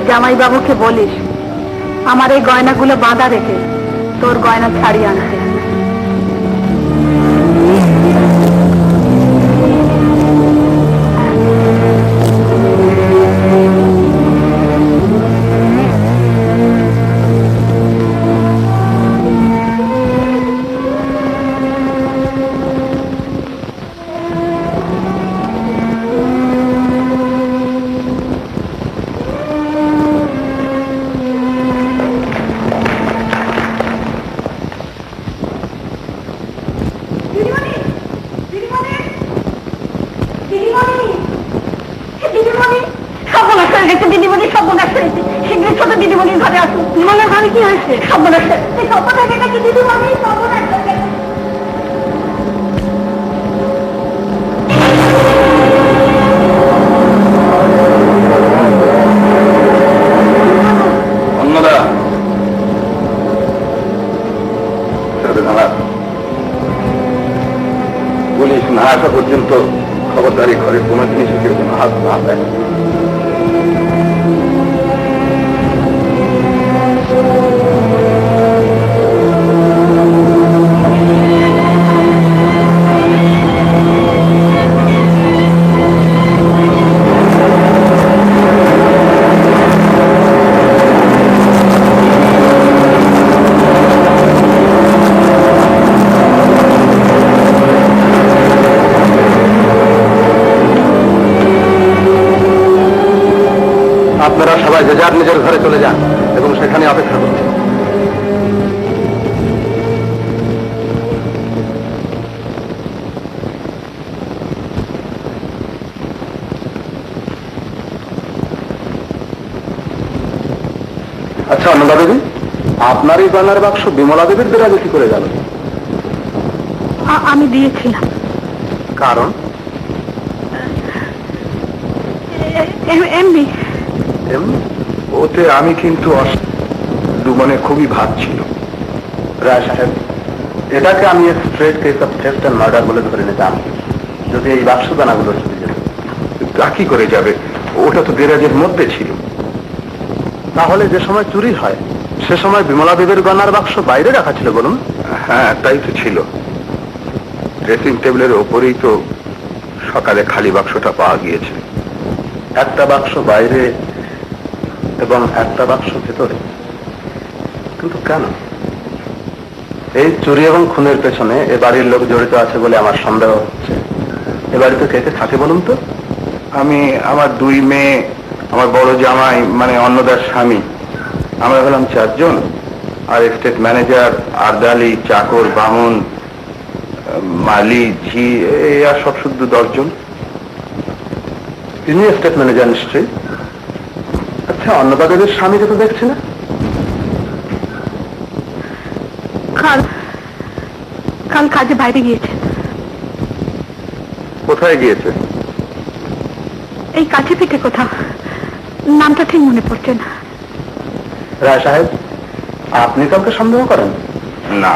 তোর জামাইবাবুকে বলিস আমার এই গয়নাগুলো বাঁধা রেখে তোর গয়না ছাড়িয়ে আনতে। দিদিমণি সর্বনাশ হয়েছে, শীঘ্রই ছোট দিদিমণির ঘরে আসুন। বিমলের ঘরে কি হয়েছে? সর্বনাশ হয়েছে দিদিমণি, সর্বনাশ হয়েছে। অন্নদা, পুলিশ না আসা পর্যন্ত খবরদারি ঘরে কোনো জিনিস কেউ যেন হাত না দেয়। আপনারা সবাই যে যার নিজের ঘরে চলে যান এবং সেখানে অপেক্ষা করুন। আচ্ছা অন্নদা দেবী, আপনার এই গয়নার বাক্স বিমলা দেবীর দেরাজে কি করে গেল? আমি দিয়েছিলাম। কারণ? এমনি। ওতে আমি কিন্তু দুমনে খুবই ভাগ ছিল। রায় সাহেব, এটাকে আমি straight case of theft and murder বলে ধরে নিতাম যদি এই বাক্স দানাগুলো চলে যেত। তা কি করে যাবে? ওটা তো দেরাজের মধ্যে ছিল। তাহলে যে সময় চুরি হয় সে সময় বিমলা দেবীর গয়নার বাক্স বাইরে রাখা ছিল বলুন? হ্যাঁ, তাই তো ছিল। ড্রেসিং টেবিলের ওপরেই তো সকালে খালি বাক্সটা পাওয়া গিয়েছে। একটা বাক্স বাইরে এবং একটা বাক্স ভেতরে। কিন্তু কেন? এই চুরি এবং খুনের পেছনে এ বাড়ির লোক জড়িত আছে বলে আমার সন্দেহ হচ্ছে। এ বাড়িতে কে কে থাকে বলুন তো? আমি, আমার দুই মেয়ে, আমার বড় জামাই মানে অন্নদার স্বামী, আমরা হলাম 4 জন। আর স্টেট ম্যানেজার, আর্দালি, চাকর, বামুন, মালি, ঝি, এই আর সব শুদ্ধ 10 জন। তিনি স্টেট ম্যানেজার নিশ্চয়ই। আচ্ছা, অন্নদা দেবীর স্বামীকে তো দেখছি না। কাল কাজে বাইরে গিয়েছে। কোথায় গিয়েছে? এই কাছে পিঠে কোথাও, নামটা ঠিক মনে পড়ছে না। রায় সাহেব, আপনি কাউকে সন্দেহ করেন? না,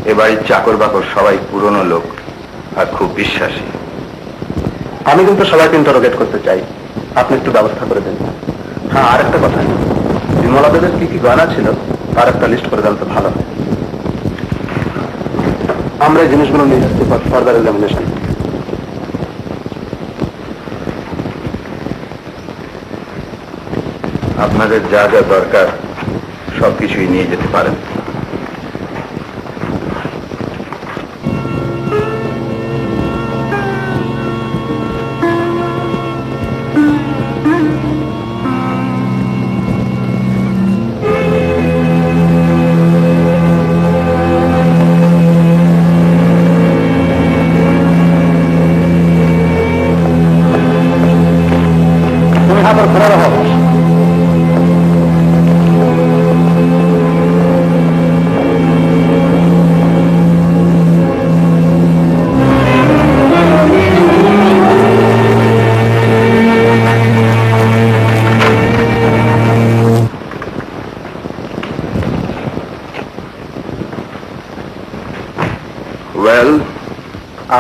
এ বাড়ির চাকর বাকর সবাই পুরনো লোক আর খুব বিশ্বাসী। আমি কিন্তু সবাইকে ইন্টারোগেট করতে চাই, আপনি একটু ব্যবস্থা করে দেন। হ্যাঁ, আর একটা কথা, বিমলা দেবের কি কি গয়না ছিল তার একটা লিস্ট করে দেন তো ভালো হয়। আমরা এই জিনিসগুলো নিয়ে যাচ্ছি ফর ফার্দার এক্সামিনেশন। আপনাদের যা যা দরকার সবকিছুই নিয়ে যেতে পারেন। তুমি হাত খোলা রাখো।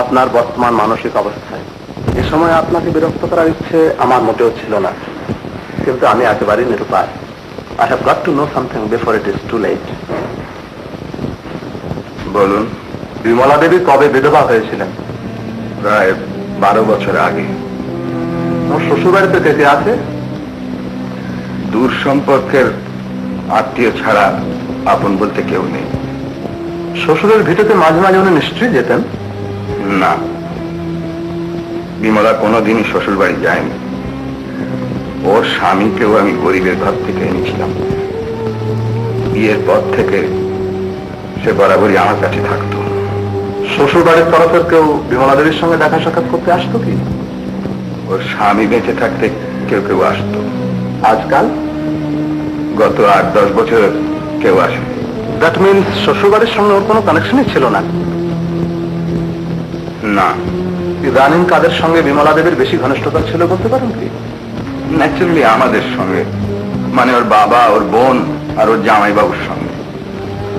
আপনার বর্তমান মানসিক অবস্থায় এ সময় আপনাকে বিরক্ত করার ইচ্ছে আমার মোটেও ছিল না। কিন্তু আমি একেবারেই নিরুপায়। I have got to know something before it is too late. বলুন, বিমলা দেবী কবে বিধবা হয়েছিলেন? প্রায় 12 বছর আগে। ওর শ্বশুরবাড়িতে কে কে আছে? দূর সম্পর্কের আত্মীয় ছাড়া আপন বলতে কেউ নেই। শ্বশুরের ভিটেতে মাঝে মাঝে উনি নিশ্চয়ই যেতেন? না, বিমলা কোনোদিনই শ্বশুর বাড়ি যায়নি। ওর স্বামীকেও আমি গরিবের ঘর থেকে এনেছিলাম। বিয়ের পর থেকে সে বরাবরই আমার কাছে থাকতো। শ্বশুর বাড়ির তরফের কেউ বিমলা দেবীর সঙ্গে দেখা সাক্ষাৎ করতে আসতো কি? ওর স্বামী বেঁচে থাকতে কেউ কেউ আসতো। আজকাল গত 8-10 বছর কেউ আসে। দ্যাট মিনস শ্বশুর বাড়ির সঙ্গে ওর কোনো কানেকশনই ছিল না? না। ইদানিং কাদের সঙ্গে বিমলা দেবীর বেশি ঘনিষ্ঠতা ছিল বলতে পারেন কি? ন্যাচারালি আমাদের সঙ্গে, মানে ওর বাবা, ওর বোন আর ওর জামাইবাবুর সঙ্গে।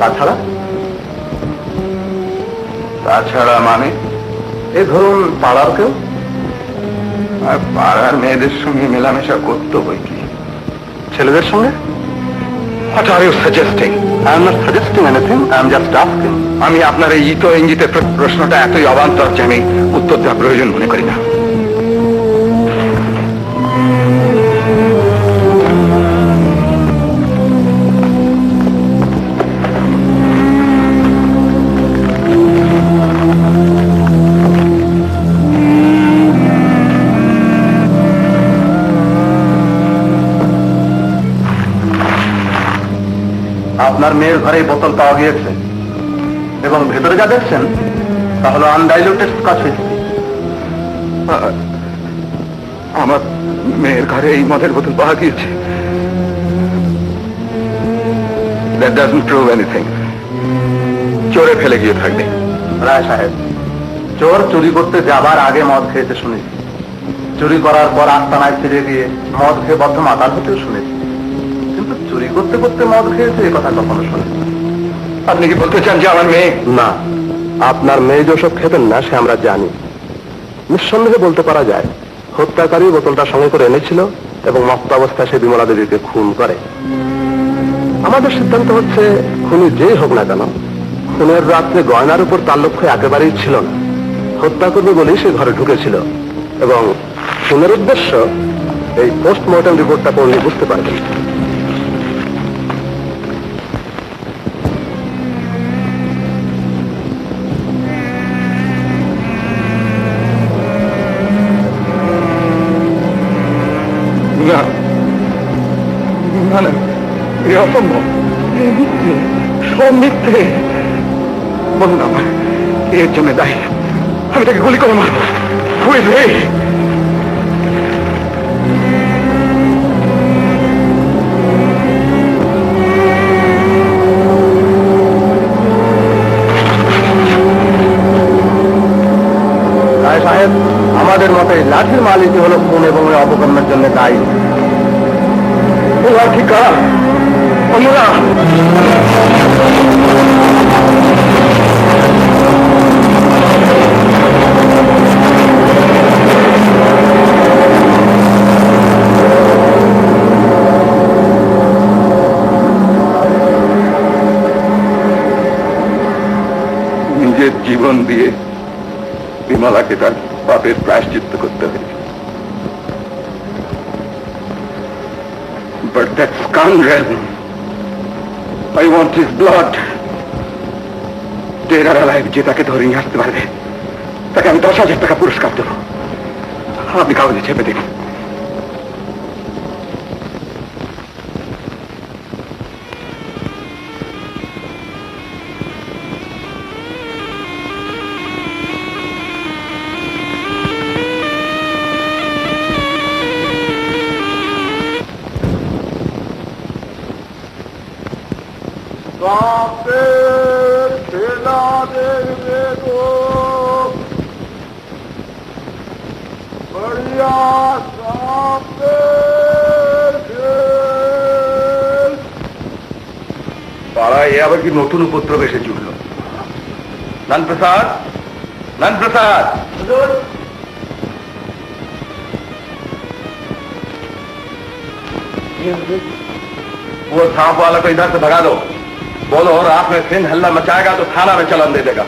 তাছাড়া? তাছাড়া মানে এই ধরুন পাড়ার কেউ? আর পাড়ার মেয়েদের সঙ্গে মেলামেশা করতো বই কি। ছেলেদের সঙ্গে? What are you suggesting? I am not suggesting anything. I am just asking. আমি আপনার এই ইতো ইঙ্গিতের প্রশ্নটা এতই অবান্তর যে আমি উত্তর দেওয়া প্রয়োজন মনে করি না। আপনার মেয়ের ঘরে এই বোতল পাওয়া গিয়েছে এবং ভেতরে যা দেখছেন তা হলো আনডাইলুটেড স্কচ হুইস্কি। আমার মেয়ের ঘরে এই মদের বোতল পাওয়া গিয়েছে। That doesn't prove anything. চোরে ফেলে গিয়ে থাকবে। রায় সাহেব, চোর চুরি করতে যাবার আগে মদ খেয়েছে শুনেছি। চুরি করার পর আস্তানায় ফিরে গিয়ে মদ খেয়ে বদ্ধ মাতাল হতেও শুনেছি। কিন্তু চুরি করতে করতে মদ খেয়েছে এ কথা কখনো শুনেছি। আপনি কি বলতে চান যে আমার মেয়ে? না, আপনার মেয়ে যেসব খেতেন না সে আমরা জানি। নিঃসন্দেহে বলতে পারা যায় হত্যাকারী বোতলটা সঙ্গে করে এনেছিল এবং মত্ত অবস্থায় সে বিমলা দেবীকে খুন করে। আমাদের সিদ্ধান্ত হচ্ছে খুনি যেই হোক না কেন, খুনের রাত্রে গয়নার উপর তার লক্ষ্য একেবারেই ছিল না। হত্যা করবে বলেই সে ঘরে ঢুকেছিল এবং খুনের উদ্দেশ্য এই পোস্টমর্টম রিপোর্টটা পড়লে বুঝতে পারবেন। না না না, এ অসম্ভব, সব মিথ্যে। বলুন আমার এর জন্য দায়ী, আমি তাকে গুলি করে মারবো। সাহেব, আমাদের মতে লাঠির মালিকই হলো খুন এবং অপকর্মের জন্য দায়ী। ও লাঠি কার? অন্যরা? নিজের জীবন দিয়ে বিমলাকে তার পাপের প্রায়শ্চিত্ত করতে হয়েছে। But that scoundrel, I want his blood. Dead or alive, যে তাকে ধরে নিয়ে আসতে পারবে তাকে আমি 10,000 টাকা পুরস্কার দেব। আপনি কাগজে চেপে দিন। পাড়ায় আবার কি নতুন উপদ্রব এসে জুটল? নানপ্রসাদ, নানপ্রসাদ, वो सांप वाला को इधर से भगा दो, बोलो रात में फिर हल्ला मचाएगा तो थाना में चलन दे देगा।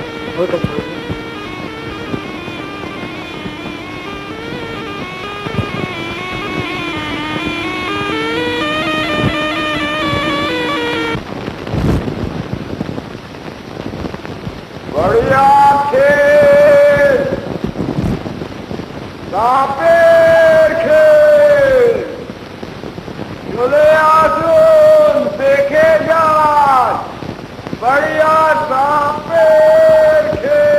बढ़िया खेल, सापेर खेल, चले आसुन देखे जान, बढ़िया सापेर खेल।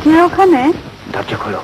কে ওখানে? দরজা খোলো।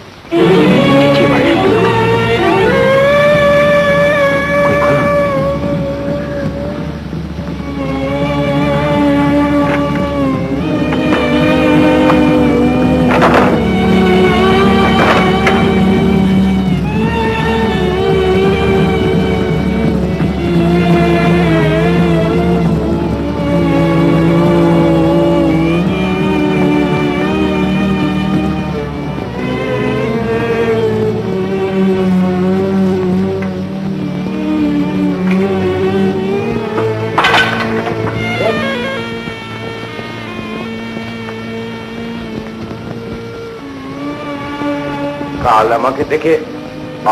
কাল আমাকে দেখে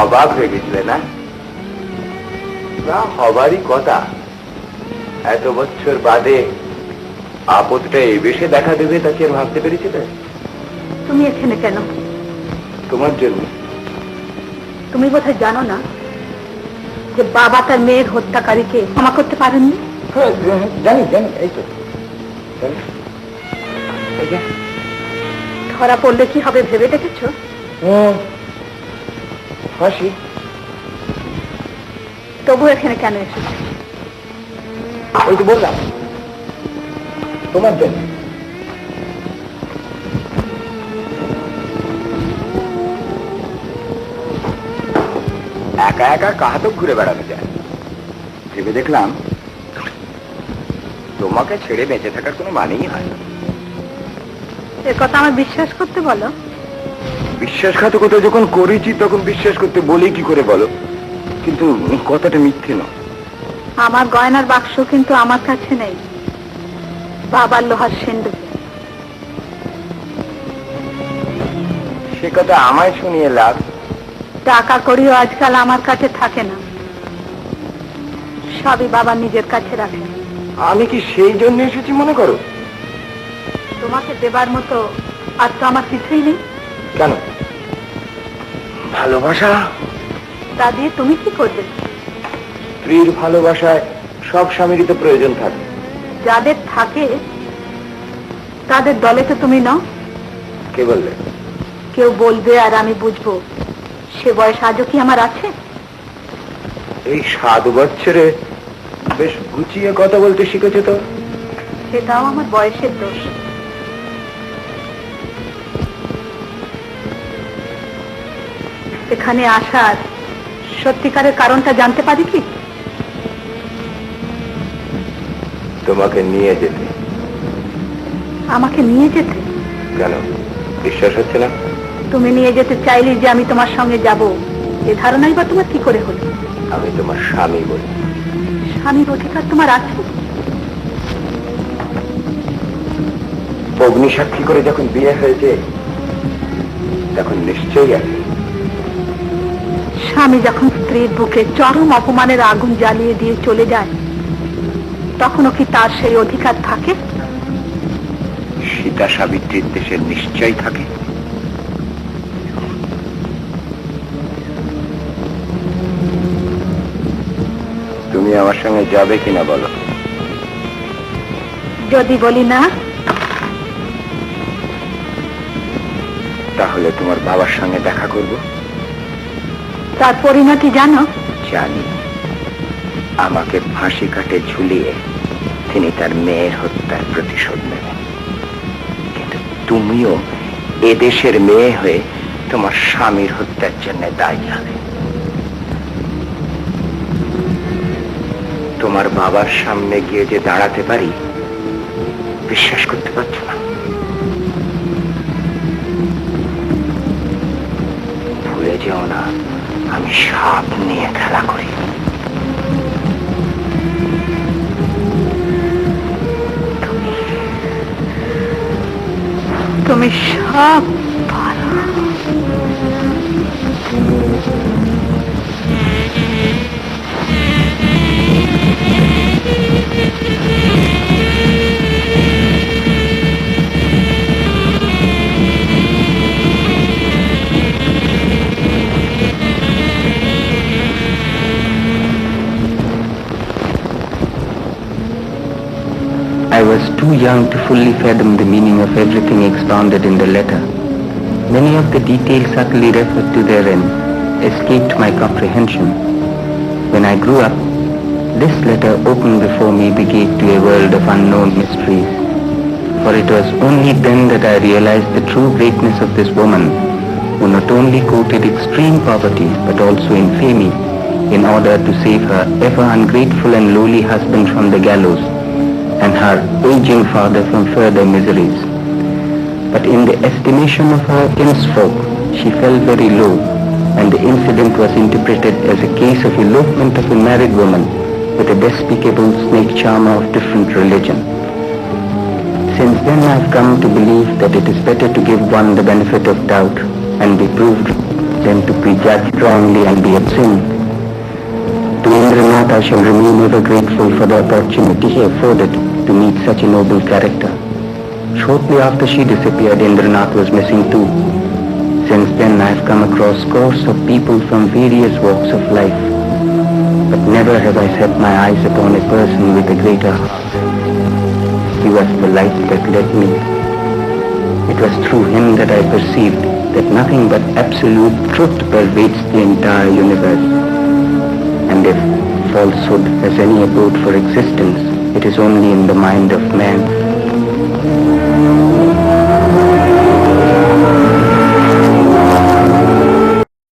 অবাক হয়ে গেছিলে না? হবারই কথা। এত বছর বাদে আপদটা এই বেশে দেখা দেবে তা কি আর ভাবতে পেরেছিলে? তুমি এখানে কেন? তোমার জন্য। তুমি বোধহয় জানো না যে বাবা তার মেয়ের হত্যাকারীকে ক্ষমা করতে পারেননি। জানি জানি, এই তো ধরা পড়লে কি হবে ভেবে দেখেছো? ফাঁসি। তবু এখানে কেন এসেছো? ওই তো বললাম তোমার জন্য। একা একা কাহাতক ঘুরে বেড়ানো যায়, ভেবে দেখলাম তোমাকে ছেড়ে বেঁচে থাকার কোনো মানেই হয় না। এ কথা আমার বিশ্বাস করতে বলো। বিশ্বাসঘাতকতা যখন করেছি তখন বিশ্বাস করতে বলি কি করে বলো? কিন্তু কথাটা মিথ্যে নয়। আমার গয়নার বাক্স কিন্তু আমার কাছে নেই, বাবার লোহার সিন্ধুক। সে কথা আমায় শুনিয়ে লাভ। টাকা করিও আজকাল আমার কাছে থাকে না, সবই বাবা নিজের কাছে রাখে। আমি কি সেই জন্য এসেছি মনে করো? তোমাকে দেবার মতো আর তো আমার কিছুই নেই। কেন? ভালোবাসা। তা দিয়ে তুমি কি করবে? স্ত্রীর ভালোবাসায় সব স্বামীরই তো প্রয়োজন থাকে। যাদের থাকে তাদের দলে তো তুমি নাও। কে বললে? কেউ বলবে আর আমি বুঝবো, সে বয়স আজও কি আমার আছে? এই 7 বছরে বেশ গুছিয়ে কথা বলতে শিখেছে তো। সেটাও আমার বয়সের দোষ। এখানে আসার সত্যিকারের কারণটা জানতে পারি কি? তোমাকে নিয়ে যেতে। আমাকে নিয়ে যেতে? কেন, বিশ্বাস হচ্ছে না? তুমি নিয়ে যেতে চাইলে যে আমি তোমার সঙ্গে যাব, এ ধারণাই বা তোমার কি করে হলো? আমি তোমার স্বামী বলি। স্বামীর অধিকার তোমার আছে? অগ্নিসাক্ষী করে যখন বিয়ে হয়েছে তখন নিশ্চয়ই আছে। স্বামী যখন স্ত্রীর বুকে চরম অপমানের আগুন জ্বালিয়ে দিয়ে চলে যায়, তখনও কি তার সেই অধিকার থাকে? সীতা সাবিত্রীর দেশে নিশ্চয়ই থাকে। তুমি আমার সঙ্গে যাবে কিনা বলো? যদি বলি না, তাহলে তোমার বাবার সঙ্গে দেখা করব। তার পরিণতি জানো? জানি। আমাকে ফাঁসি কাটে ঝুলিয়ে তিনি তার মেয়ের হত্যার প্রতিশোধ নেবেন। কিন্তু তুমিও এদেশের মেয়ে হয়ে তোমার স্বামীর হত্যার জন্য দায়ী হবে। তোমার বাবার সামনে গিয়ে যে দাঁড়াতে পারি, বিশ্বাস করতে পারছো না? ভুলে যেও না, আমি সাপ নিয়ে খেলা করি। তুমি সব ভালো। I was too young to fully fathom the meaning of everything expounded in the letter. Many of the details subtly referred to therein escaped my comprehension. When I grew up, this letter opened before me the gate to a world of unknown mysteries. For it was only then that I realized the true greatness of this woman, who not only courted extreme poverty but also infamy in order to save her ever ungrateful and lowly husband from the gallows and her aging father from further miseries. But in the estimation of her kinsfolk, she fell very low, and the incident was interpreted as a case of elopement of a married woman with a despicable snake charmer of different religion. Since then I've come to believe that it is better to give one the benefit of doubt and be proved than to prejudge wrongly and be obscene. To Indranath I shall remain ever grateful for the opportunity he afforded to meet such a noble character. Shortly after she disappeared, Indranath was missing too. Since then I have come across scores of people from various walks of life, but never have I set my eyes upon a person with a greater heart. He was the light that led me. It was through him that I perceived that nothing but absolute truth pervades the entire universe. And if falsehood has any abode for existence, it is only in the mind of man.